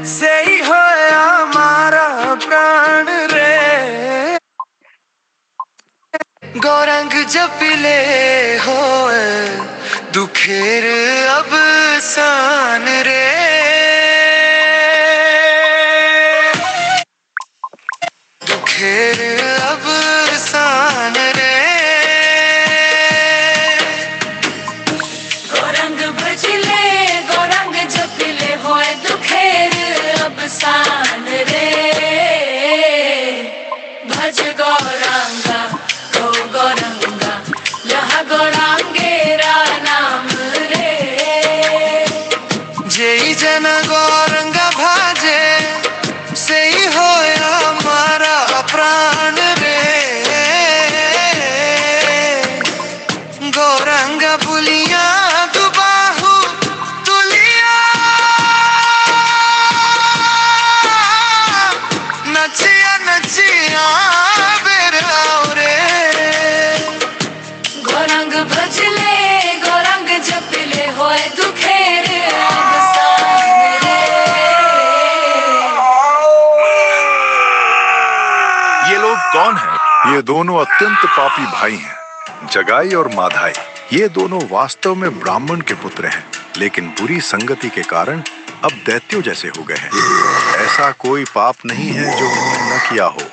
[SPEAKER 12] से ही हो हमारा प्राण रे। गौरंग जपिले होए दुखेर अब सान रे दुखेर अब सान रे
[SPEAKER 13] गौरंग भजले गौरंग जपले होए दुखेर अब सान रे भज गौरांगा गो गौरंगा यह गौरांगेरा नाम रे
[SPEAKER 12] जेई जन गौरंग भाजे से ही होया हमारा प्राण रे गौरंग बुलिया दुबाहु तुलिया नचिया नचिया बेराव रे
[SPEAKER 13] गौरंग भजले गौरंग जपले होए दुखेर अब सान रे
[SPEAKER 9] ये लोग कौन हैं? ये दोनों अत्यंत पापी भाई हैं, जगाई और माधाई। ये दोनों वास्तव में ब्राह्मण के पुत्र हैं, लेकिन बुरी संगति के कारण अब दैत्यों जैसे हो गए हैं। ऐसा कोई पाप नहीं है जो उन्होंने न किया हो।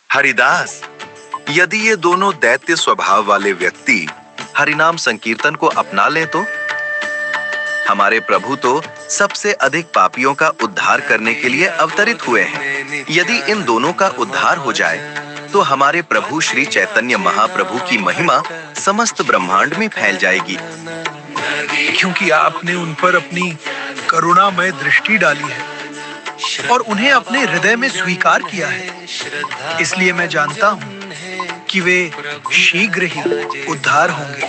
[SPEAKER 11] हरिदास, यदि ये दोनों दैत्य स्वभाव वाले व्यक्ति हरिनाम संकीर्तन को अपना लें तो हमारे प्रभु तो सबसे अधिक पापियों का उद्धार करने के लिए अवतरित हुए हैं। यदि इन दोनों का उद्धार हो जाए तो हमारे प्रभु श्री चैतन्य महाप्रभु की महिमा समस्त ब्रह्मांड में फैल जाएगी।
[SPEAKER 6] क्योंकि आपने उन पर अपनी करुणामय दृष्टि डाली है और उन्हें अपने हृदय में स्वीकार किया है, इसलिए मैं जानता हूँ कि वे शीघ्र ही उद्धार होंगे।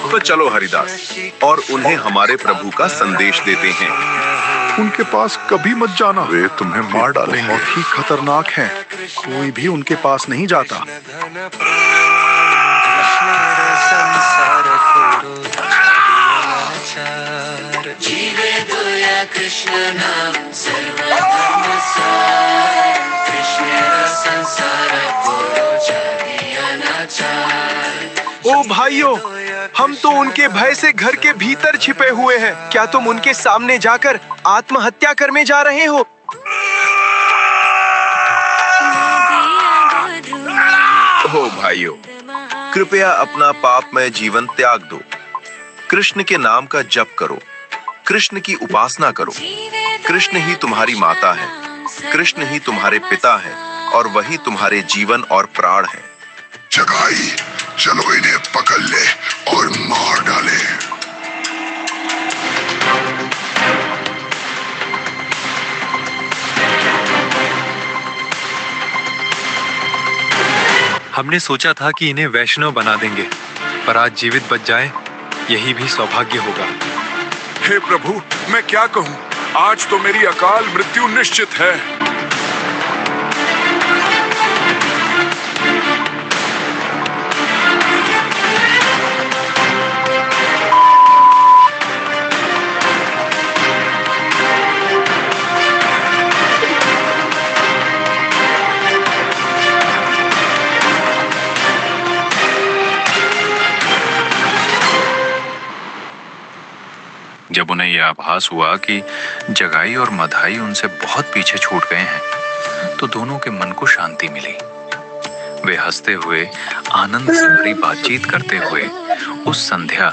[SPEAKER 9] तो चलो हरिदास और उन्हें हमारे प्रभु का संदेश देते हैं। उनके पास कभी मत जाना, वे तुम्हें मार डालेंगे। बहुत ही खतरनाक हैं, कोई भी उनके पास नहीं जाता।
[SPEAKER 13] जीवे दोया कृष्ण नाम सर्वधर्म सार कृष्ण संसार पुरो जानिया नाचार।
[SPEAKER 6] ओ भाइयों, हम तो उनके भय से घर के भीतर छिपे हुए हैं। क्या तुम उनके सामने जाकर आत्महत्या करने जा रहे हो?
[SPEAKER 9] ओ भाइयों, कृपया अपना पापमय जीवन त्याग दो। कृष्ण के नाम का जप करो, कृष्ण की उपासना करो। कृष्ण ही तुम्हारी माता है, कृष्ण ही तुम्हारे पिता है और वही तुम्हारे जीवन और प्राण है।
[SPEAKER 14] जगाई, चलो इन्हें पकड़ ले और मार डाले।
[SPEAKER 10] हमने सोचा था कि इन्हें वैष्णव बना देंगे, पर आज जीवित बच जाए यही भी सौभाग्य होगा।
[SPEAKER 14] हे प्रभु, मैं क्या कहूँ, आज तो मेरी अकाल मृत्यु निश्चित है।
[SPEAKER 7] जब उन्हें यह आभास हुआ कि जगाई और मधाई उनसे बहुत पीछे छूट गए हैं, तो दोनों के मन को शांति मिली। वे हंसते हुए आनंद से भरी बातचीत करते हुए उस संध्या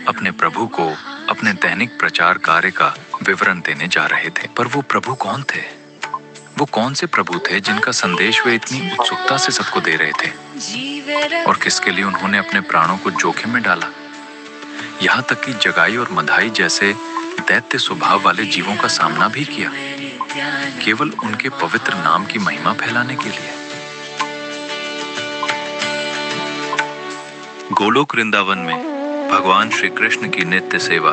[SPEAKER 7] अपने प्रभु को अपने दैनिक प्रचार कार्य का विवरण देने जा रहे थे। पर वो प्रभु कौन थे? वो कौन से प्रभु थे जिनका संदेश वे इतनी उत्सुकता से सबको दे रहे थे? और किसके लिए उन्होंने अपने प्राणों को जोखिम में डाला? यहाँ तक कि जगाई और मधाई जैसे दैत्य स्वभाव वाले जीवों का सामना भी किया, केवल उनके पवित्र नाम की महिमा फैलाने के लिए। गोलोक वृंदावन में भगवान श्री कृष्ण की नित्य सेवा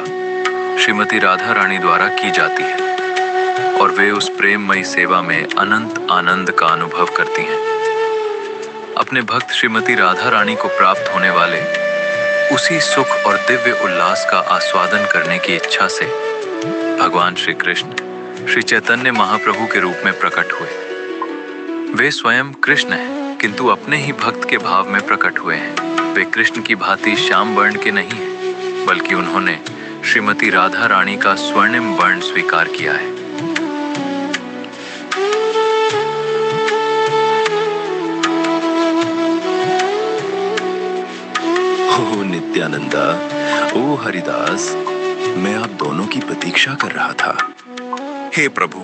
[SPEAKER 7] श्रीमती राधा रानी द्वारा की जाती है। और वे उस प्रेममयी सेवा में अनंत आनंद का अनुभव करती हैं। अपने भक्त श्रीमती राधा रानी को प्राप्त होने वाले उसी सुख और दिव्य उल्लास का आस्वादन करने की इच्छा से भगवान श्री कृष्ण श्री चैतन्य महाप्रभु के रूप में प्रकट हुए। वे स्वयं कृष्ण हैं, किंतु अपने ही भक्त के भाव में प्रकट हुए हैं। वे कृष्ण की भांति श्याम वर्ण के नहीं हैं, बल्कि उन्होंने श्रीमती राधा रानी का स्वर्णिम वर्ण स्वीकार किया है।
[SPEAKER 9] ओ नित्यानंदा, ओ हरिदास, मैं आप दोनों की प्रतीक्षा कर रहा था। हे प्रभु,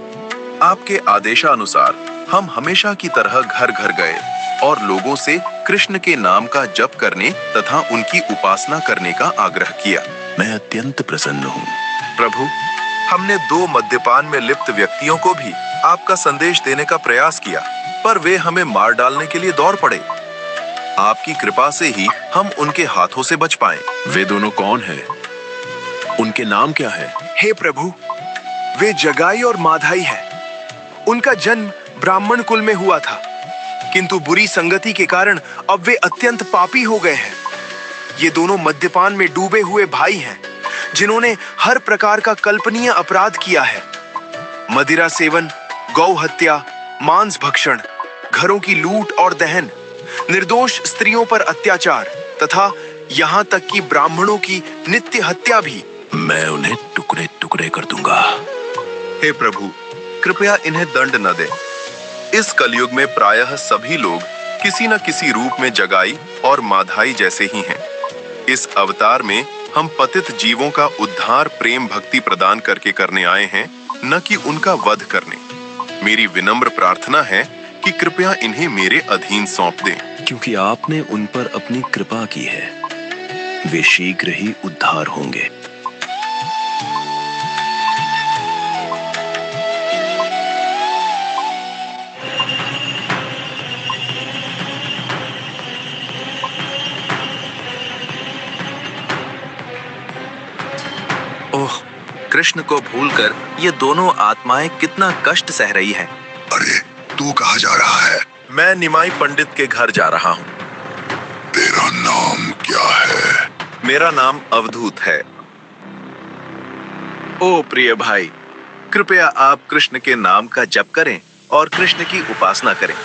[SPEAKER 9] आपके आदेशानुसार हम हमेशा की तरह घर घर गए और लोगों से कृष्ण के नाम का जप करने तथा उनकी उपासना करने का आग्रह किया। मैं अत्यंत प्रसन्न हूँ। प्रभु, हमने 2 मद्यपान में लिप्त व्यक्तियों को भी आपका संदेश देने का प्रयास किया, पर वे हमें मार डालने के लिए दौड़ पड़े। आपकी कृपा से ही हम उनके हाथों से बच पाए। वे दोनों कौन हैं? उनके नाम क्या है?
[SPEAKER 15] हे प्रभु, वे जगाई और माधाई हैं। उनका जन्म ब्राह्मण कुल में हुआ था, किंतु बुरी संगति के कारण अब वे अत्यंत पापी हो गए हैं। ये दोनों मद्यपान में डूबे हुए भाई हैं, जिन्होंने हर प्रकार का कल्पनीय अपराध किया है। मदिरा सेवन, गौ हत्या, मांस भक्षण, घरों की लूट और दहन, निर्दोष स्त्रियों पर अत्याचार तथा यहाँ तक कि ब्राह्मणों की नित्य हत्या भी।
[SPEAKER 9] मैं उन्हें टुकड़े टुकड़े कर दूंगा। हे प्रभु, कृपया इन्हें दंड न दें। इस कलयुग में प्रायः सभी लोग किसी न किसी रूप में जगाई और माधाई जैसे ही हैं। इस अवतार में हम पतित जीवों का उद्धार प्रेम भक्ति प्रदान करके करने आए हैं, न कि उनका वध करने। मेरी विनम्र प्रार्थना है कि कृपया इन्हें मेरे अधीन सौंप दें।
[SPEAKER 11] क्योंकि आपने उन पर अपनी कृपा की है, वे शीघ्र ही उद्धार होंगे।
[SPEAKER 9] ओह, कृष्ण को भूलकर ये दोनों आत्माएं कितना कष्ट सह रही हैं।
[SPEAKER 14] अरे, तू कहाँ जा रहा है?
[SPEAKER 9] मैं निमाई पंडित के घर जा रहा हूँ।
[SPEAKER 14] तेरा नाम क्या है?
[SPEAKER 9] मेरा नाम अवधूत है। ओ प्रिय भाई, कृपया आप कृष्ण के नाम का जप करें और कृष्ण की उपासना करें।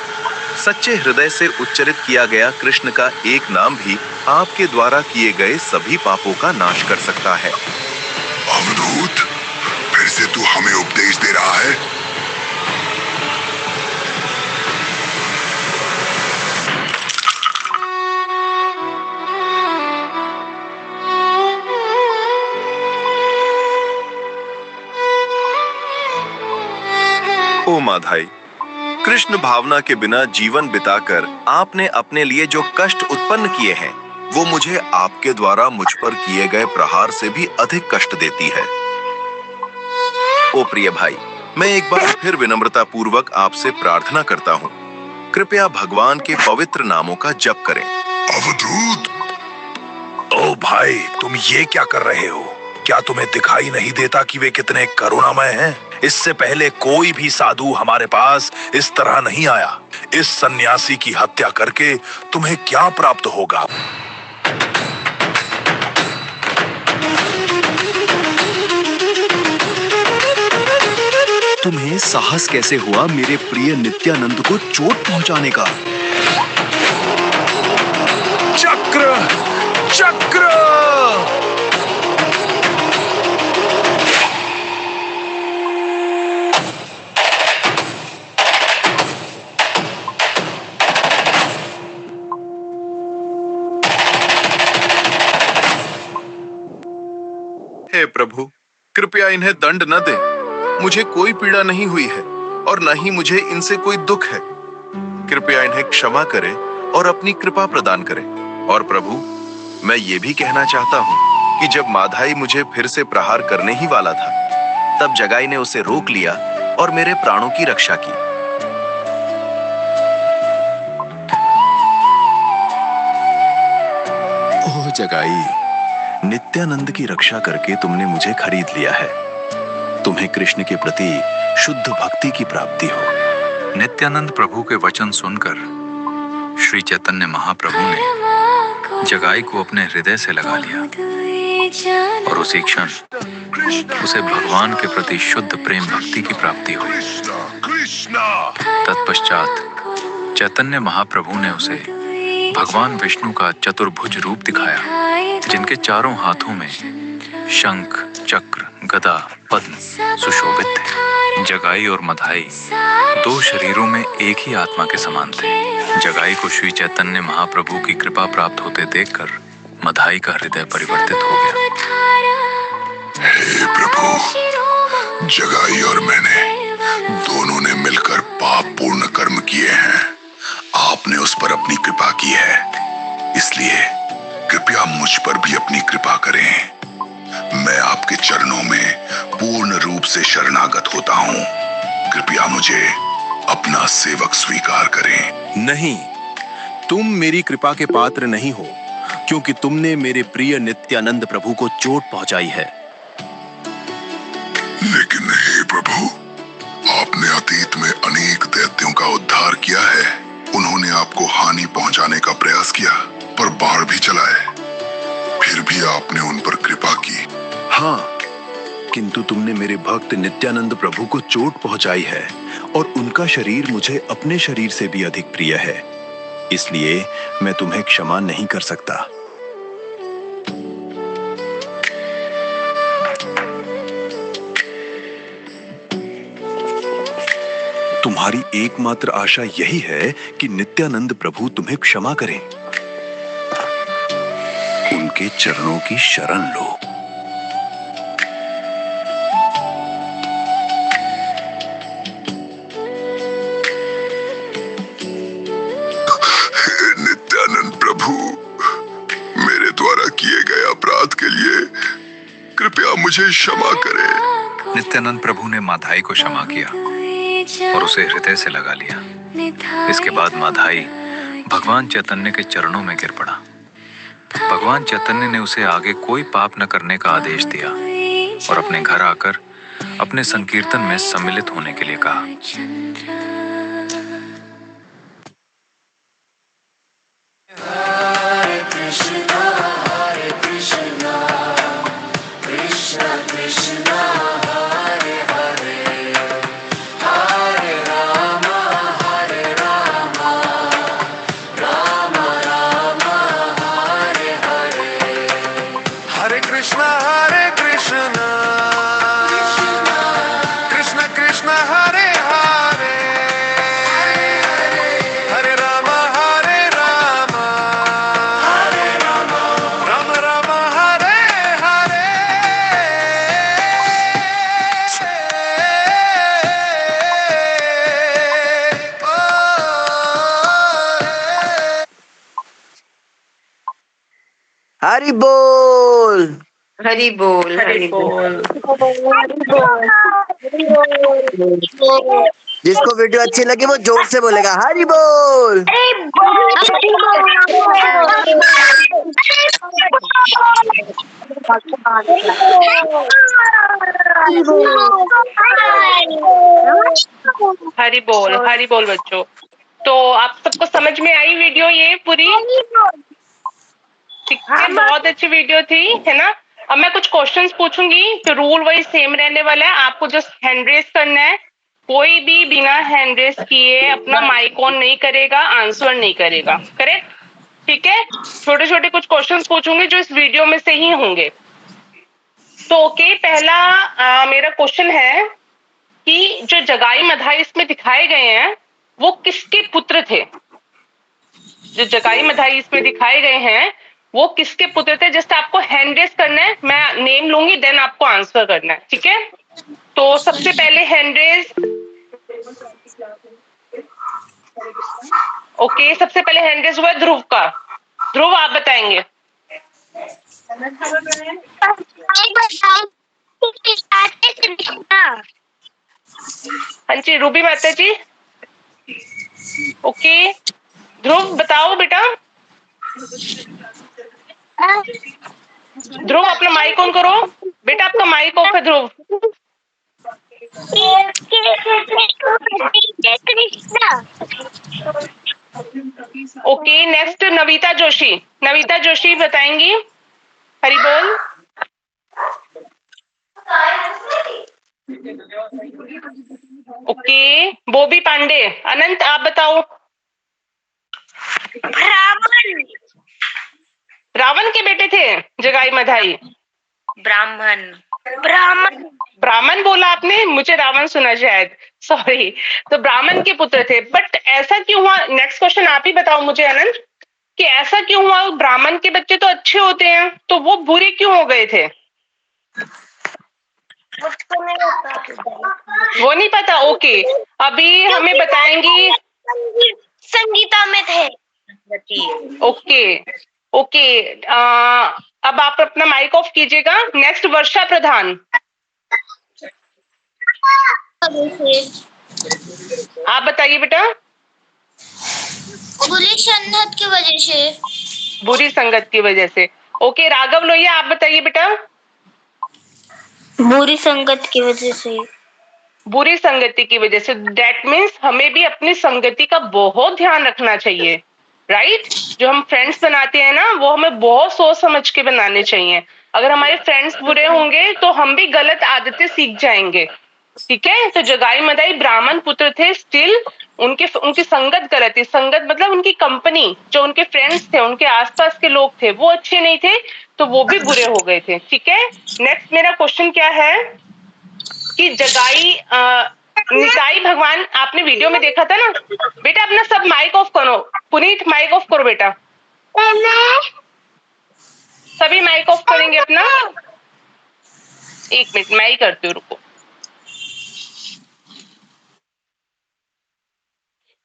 [SPEAKER 9] सच्चे हृदय से उच्चरित किया गया कृष्ण का एक नाम भी आपके द्वारा किए गए सभी पापों का नाश कर सकता है।
[SPEAKER 14] अवधूत, फिर से तू हमें उपदेश दे रहा है?
[SPEAKER 9] ओ माधाई, कृष्ण भावना के बिना जीवन बिताकर आपने अपने लिए जो कष्ट उत्पन्न किए हैं, वो मुझे आपके द्वारा मुझ पर किए गए प्रहार से भी अधिक कष्ट देती है। ओ प्रिय भाई, मैं एक बार फिर विनम्रता पूर्वक आपसे प्रार्थना करता हूँ, कृपया भगवान के पवित्र नामों का जप करें।
[SPEAKER 14] अवधूत!
[SPEAKER 6] ओ भाई, तुम ये क्या कर रहे हो? क्या तुम्हें दिखाई नहीं देता कि वे कितने करुणामय हैं? इससे पहले कोई भी साधु हमारे पास इस तरह नहीं आया। इस सन्यासी की हत्या करके तुम्हें क्या प्राप्त होगा?
[SPEAKER 11] तुम्हें साहस कैसे हुआ मेरे प्रिय नित्यानंद को चोट पहुंचाने का?
[SPEAKER 6] चक्र! चक्र!
[SPEAKER 9] हे प्रभु, कृपया इन्हें दंड न दें। मुझे कोई पीड़ा नहीं हुई है और न ही मुझे इनसे कोई दुख है। कृपया इन्हें क्षमा करें और अपनी कृपा प्रदान करें। और प्रभु, मैं ये भी कहना चाहता हूँ कि जब माधाई मुझे फिर से प्रहार करने ही वाला था, तब जगाई ने उसे रोक लिया और मेरे प्राणों की रक्षा की।
[SPEAKER 11] ओह जगाई, नित्यानंद की रक्षा करके तुमने मुझे खरीद लिया है। तुम्हें कृष्ण के प्रति
[SPEAKER 9] शुद्ध भक्ति की प्राप्ति हो।
[SPEAKER 7] नित्यानंद प्रभु के वचन सुनकर श्री चैतन्य महाप्रभु ने जगाई को अपने हृदय से लगा लिया और उसी क्षण उसे भगवान के प्रति शुद्ध प्रेम भक्ति की प्राप्ति हुई। तत्पश्चात चैतन्य महाप्रभु ने उसे भगवान विष्णु का चतुर्भुज रूप दिखाया, जिनके चारों हाथों में शंख, चक्र, गदा, पद्म सुशोभित थे। जगाई और मधाई दो शरीरों में एक ही आत्मा के समान थे। जगाई को श्री चैतन्य महाप्रभु की कृपा प्राप्त होते देखकर मधाई का हृदय परिवर्तित हो गया।
[SPEAKER 14] हे प्रभु, जगाई और मैंने दोनों ने मिलकर पाप पूर्ण कर्म किए हैं। आपने उस पर अपनी कृपा की है, इसलिए कृपया मुझ पर भी अपनी कृपा करें। मैं आपके चरणों में पूर्ण रूप से शरणागत होता हूँ। कृपया मुझे अपना सेवक स्वीकार करें।
[SPEAKER 15] नहीं, तुम मेरी कृपा के पात्र नहीं हो, क्योंकि तुमने मेरे प्रिय नित्यानंद प्रभु को चोट पहुंचाई है।
[SPEAKER 14] लेकिन हे प्रभु, आपने अतीत में अनेक दैत्यों का उद्धार किया है। उन्होंने आपको हानि पहुंचाने का प्रयास किया, पर बाढ़ भी चलाए, फिर भी आपने उन पर कृपा की।
[SPEAKER 15] हाँ, किंतु तुमने मेरे भक्त नित्यानंद प्रभु को चोट पहुंचाई है और उनका शरीर मुझे अपने शरीर से भी अधिक प्रिय है, इसलिए मैं तुम्हें क्षमा नहीं कर सकता। तुम्हारी एकमात्र आशा यही है कि नित्यानंद प्रभु तुम्हें क्षमा करें। उनके चरणों की शरण लो।
[SPEAKER 14] नित्यानंद प्रभु, मेरे द्वारा किए गए अपराध के लिए कृपया मुझे क्षमा करें।
[SPEAKER 7] नित्यानंद प्रभु ने माधाई को क्षमा किया और उसे हृदय से लगा लिया। इसके बाद माधाई भगवान चैतन्य के चरणों में गिर पड़ा। भगवान चैतन्य ने उसे आगे कोई पाप न करने का आदेश दिया और अपने घर आकर अपने संकीर्तन में सम्मिलित होने के लिए कहा।
[SPEAKER 13] हरे कृष्णा कृष्ण कृष्ण हरे हरे, हरे राम राम राम हरे हरे।
[SPEAKER 12] हरे कृष्णा कृष्ण कृष्ण हरे हरे, हरे राम राम राम हरे हरे।
[SPEAKER 5] हरि बोल।
[SPEAKER 3] हरि बोल, हरि बोल।
[SPEAKER 5] जिसको वीडियो अच्छी लगी वो जोर से बोलेगा हरि बोल।
[SPEAKER 1] हरी बोल बच्चों। तो आप सबको समझ में आई वीडियो ये पूरी? ठीक है, बहुत अच्छी वीडियो थी, है ना? अब मैं कुछ क्वेश्चंस पूछूंगी तो रूल वाइज सेम रहने वाला है। आपको जस्ट हैंड रेस करना है। कोई भी बिना हैंड रेस किए अपना माइक ऑन नहीं करेगा, आंसर नहीं करेगा। करेक्ट? ठीक है। छोटे छोटे कुछ क्वेश्चंस पूछूंगी जो इस वीडियो में से ही होंगे। तो ओके, पहला मेरा क्वेश्चन है कि जो जगाई मधाई इसमें दिखाए गए हैं वो किसके पुत्र थे? जो जगाई मधाई इसमें दिखाए गए हैं वो किसके पुत्र थे? जस्ट आपको हैंड रेस करना है, मैं नेम लूंगी, देन आपको आंसर करना है। ठीक है? तो सबसे पहले हैंड रेस। ओके, सबसे पहले हैंड रेस हुआ ध्रुव का। ध्रुव, आप बताएंगे। हाँ जी, रूबी माता जी। ओके, ध्रुव बताओ बेटा। ध्रुव अपना माइक ऑन करो बेटा, आपका माइक ऑफ है ध्रुव। Okay, next Navita Joshi. नविता जोशी बताएंगी हरि बोल। ओके, बॉबी पांडे। अनंत आप बताओ।
[SPEAKER 3] ब्राह्मण।
[SPEAKER 1] रावण के बेटे थे जगाई मधाई।
[SPEAKER 3] ब्राह्मण। ब्राह्मण।
[SPEAKER 1] ब्राह्मण बोला आपने, मुझे रावण सुना शायद, सॉरी। तो ब्राह्मण के पुत्र थे, बट ऐसा क्यों हुआ? नेक्स्ट क्वेश्चन आप ही बताओ मुझे अनंत, कि ऐसा क्यों हुआ? ब्राह्मण के बच्चे तो अच्छे होते हैं, तो वो बुरे क्यों हो गए थे? वो नहीं पता। ओके, अभी हमें बताएंगी।
[SPEAKER 3] संगीता में थे।
[SPEAKER 1] ओके ओके, अब आप अपना माइक ऑफ कीजिएगा। नेक्स्ट वर्षा प्रधान। आप बताइए बेटा।
[SPEAKER 3] बुरी संगत की वजह से।
[SPEAKER 1] बुरी संगत की वजह से। ओके, राघव लोहिया आप बताइए बेटा।
[SPEAKER 3] बुरी संगत की वजह से।
[SPEAKER 1] बुरी संगति की वजह से। दैट मीन्स हमें भी अपनी संगति का बहुत ध्यान रखना चाहिए, राइट? जो हम फ्रेंड्स बनाते हैं ना, वो हमें बहुत सोच समझ के बनाने चाहिए। अगर हमारे फ्रेंड्स बुरे होंगे तो हम भी गलत आदतें सीख जाएंगे, ठीक है? तो जगाई मदाई ब्राह्मण पुत्र थे, स्टिल उनकी संगत गलत थी। संगत मतलब उनकी कंपनी, जो उनके फ्रेंड्स थे, उनके आसपास के लोग थे, वो अच्छे नहीं थे, तो वो भी बुरे हो गए थे, ठीक है? नेक्स्ट मेरा क्वेश्चन क्या है कि जगाई निताई भगवान, आपने वीडियो में देखा था ना बेटा? अपना सब माइक ऑफ करो। पुनीत माइक ऑफ करो बेटा। सभी माइक ऑफ करेंगे अपना। एक मिनट, मैं ही करती हूँ, रुको।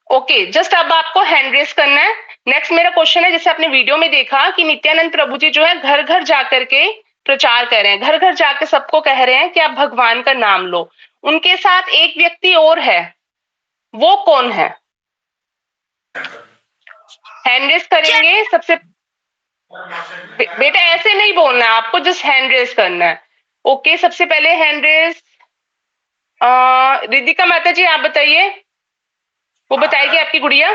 [SPEAKER 1] ओके, जस्ट अब आपको हैंड रेस करना है। नेक्स्ट मेरा क्वेश्चन है, जैसे आपने वीडियो में देखा कि नित्यानंद प्रभु जी जो है घर घर जाकर के प्रचार कर रहे हैं, घर घर जाकर सबको कह रहे हैं कि आप भगवान का नाम लो। उनके साथ एक व्यक्ति और है, वो कौन है? हैंड रेस करेंगे सबसे। बेटा ऐसे नहीं बोलना है आपको, जस्ट हैंड रेस करना है। ओके, सबसे पहले हैंड रेस रिद्धिका माता जी आप बताइए, वो बताएगी आपकी गुड़िया।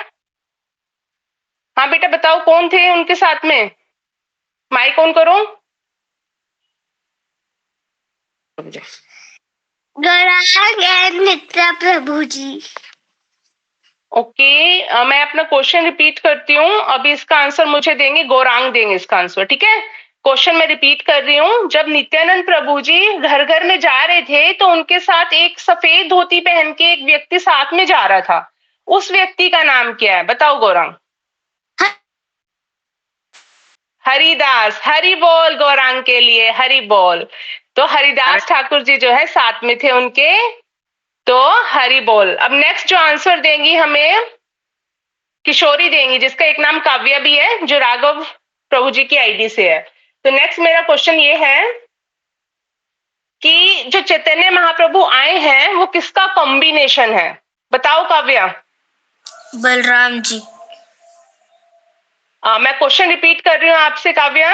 [SPEAKER 1] हाँ बेटा बताओ, कौन थे उनके साथ में? माइक ऑन करो।
[SPEAKER 3] गौरांग नित्या प्रभु जी।
[SPEAKER 1] ओके, मैं अपना क्वेश्चन रिपीट करती हूँ। अभी इसका आंसर मुझे देंगे, गौरांग देंगे इसका आंसर, ठीक है? क्वेश्चन मैं रिपीट कर रही हूँ। जब नित्यानंद प्रभु जी घर घर में जा रहे थे, तो उनके साथ एक सफेद धोती पहन के एक व्यक्ति साथ में जा रहा था। उस व्यक्ति का नाम क्या है? बताओ गौरांग। हरिदास। हरि बोल गौरांग के लिए, हरि बोल। तो हरिदास ठाकुर जी जो है साथ में थे उनके, तो हरि बोल। अब नेक्स्ट जो आंसर देंगी हमें किशोरी देंगी, जिसका एक नाम काव्या भी है, जो राघव प्रभु जी की आईडी से है। तो नेक्स्ट मेरा क्वेश्चन ये है कि जो चैतन्य महाप्रभु आए हैं वो किसका कॉम्बिनेशन है? बताओ काव्या।
[SPEAKER 3] बलराम जी।
[SPEAKER 1] मैं क्वेश्चन रिपीट कर रही हूँ आपसे काव्या।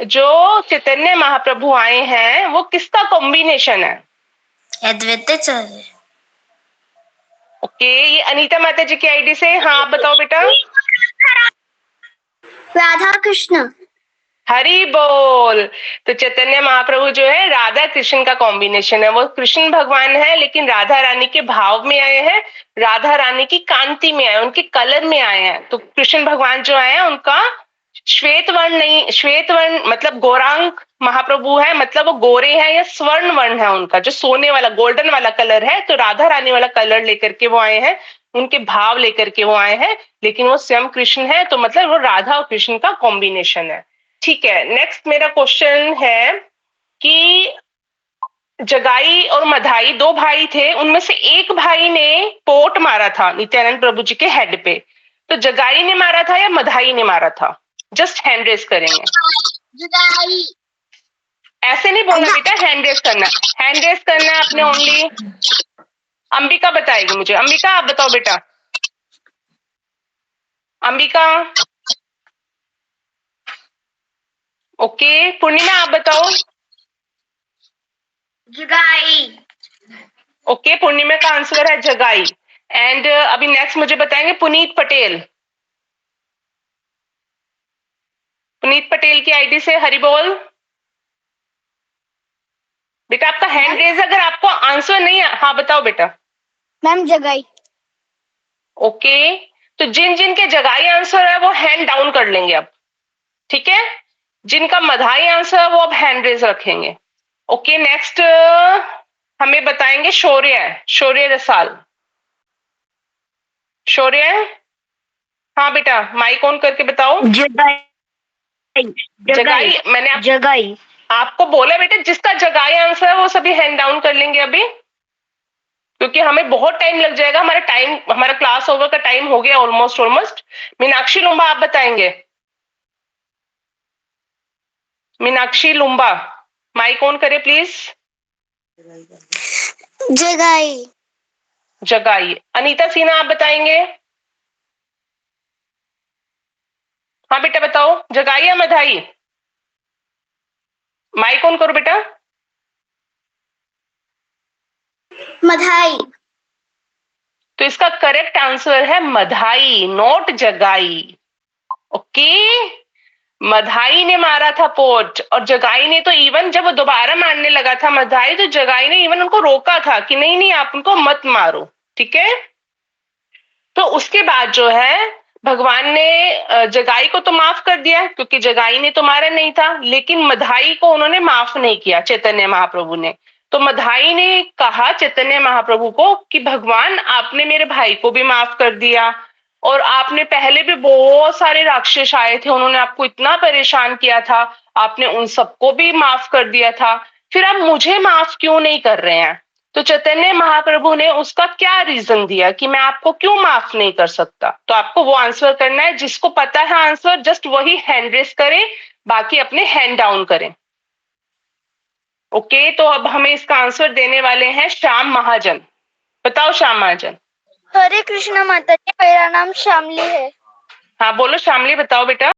[SPEAKER 1] जो चैतन्य महाप्रभु आए हैं वो किसका कॉम्बिनेशन है?
[SPEAKER 3] अद्वैताचार्य।
[SPEAKER 1] ओके, ये अनीता माता जी की आईडी से। हाँ आप बताओ बेटा।
[SPEAKER 3] राधा कृष्ण।
[SPEAKER 1] हरि बोल। तो चैतन्य महाप्रभु जो है राधा कृष्ण का कॉम्बिनेशन है। वो कृष्ण भगवान है, लेकिन राधा रानी के भाव में आए हैं, राधा रानी की कांति में आए, उनके कलर में आए हैं। तो कृष्ण भगवान जो आए हैं उनका श्वेत वर्ण नहीं, श्वेत वर्ण मतलब गौरांग महाप्रभु है, मतलब वो गोरे हैं, या स्वर्ण वर्ण है उनका, जो सोने वाला गोल्डन वाला कलर है। तो राधा रानी वाला कलर लेकर के वो आए हैं, उनके भाव लेकर के वो आए हैं, लेकिन वो स्वयं कृष्ण है, तो मतलब वो राधा और कृष्ण का कॉम्बिनेशन है, ठीक है? नेक्स्ट मेरा क्वेश्चन है कि जगाई और मधाई दो भाई थे, उनमें से एक भाई ने पोट मारा था नित्यानंद प्रभु जी के हेड पे। तो जगाई ने मारा था या मधाई ने मारा था? जस्ट हैंड रेस करेंगे।
[SPEAKER 3] जगाई।
[SPEAKER 1] ऐसे नहीं बोलना बेटा, हैंड रेस करना, हैंड रेस करना है आपने ओनली। अंबिका बताएगी मुझे। अंबिका आप बताओ बेटा। अंबिका। ओके, पूर्णिमा आप बताओ।
[SPEAKER 3] जगाई।
[SPEAKER 1] ओके, पूर्णिमा का आंसर है जगाई। एंड अभी नेक्स्ट मुझे बताएंगे पुनीत पटेल। पुनीत पटेल की आईडी से हरि बोल। बेटा आपका हैंड रेज, अगर आपको आंसर नहीं है, हाँ बताओ बेटा।
[SPEAKER 2] मैम जगाई।
[SPEAKER 1] ओके, तो जिन जिन के जगाई आंसर है वो हैंड डाउन कर लेंगे अब, ठीक है। जिनका मधाई आंसर है वो अब हैंड रेज रखेंगे। ओके, नेक्स्ट हमें बताएंगे शौर्य रसाल। शौर्य, हाँ बेटा माइक ऑन करके बताओ। जगाई मैंने
[SPEAKER 2] जगाई
[SPEAKER 1] आपको बोला बेटा, जिसका जगाई आंसर है वो सभी हैंड डाउन कर लेंगे अभी, क्योंकि हमें बहुत टाइम लग जाएगा। हमारा क्लास ओवर का टाइम हो गया ऑलमोस्ट। मीनाक्षी लुम्बा आप बताएंगे। मीनाक्षी लुम्बा माइक ऑन करें प्लीज।
[SPEAKER 2] जगाई।
[SPEAKER 1] जगाई। अनीता सिन्हा आप बताएंगे। हाँ बेटा बताओ, जगाई या मधाई? माइक ऑन करो बेटा।
[SPEAKER 2] मधाई।
[SPEAKER 1] तो इसका करेक्ट आंसर है मधाई, नॉट जगाई। ओके, मधाई ने मारा था पोच, और जगाई ने तो इवन जब वो दोबारा मारने लगा था मधाई, तो जगाई ने इवन उनको रोका था कि नहीं नहीं आप उनको मत मारो, ठीक है। तो उसके बाद जो है भगवान ने जगाई को तो माफ कर दिया क्योंकि जगाई ने तो मारा नहीं था, लेकिन मधाई को उन्होंने माफ नहीं किया चैतन्य महाप्रभु ने। तो मधाई ने कहा चैतन्य महाप्रभु को कि भगवान आपने मेरे भाई को भी माफ कर दिया, और आपने पहले भी बहुत सारे राक्षस आए थे, उन्होंने आपको इतना परेशान किया था, आपने उन सबको भी माफ कर दिया था, फिर आप मुझे माफ क्यों नहीं कर रहे हैं? तो चैतन्य महाप्रभु ने उसका क्या रीजन दिया कि मैं आपको क्यों माफ नहीं कर सकता। तो आपको वो आंसर करना है, जिसको पता है आंसर जस्ट वही हैंड रेस करे, बाकी अपने हैंड डाउन करें। ओके, तो अब हमें इसका आंसर देने वाले हैं श्याम महाजन। बताओ श्याम महाजन।
[SPEAKER 2] हरे कृष्णा माता जी, मेरा नाम श्यामली है।
[SPEAKER 1] हाँ बोलो श्यामली, बताओ बेटा।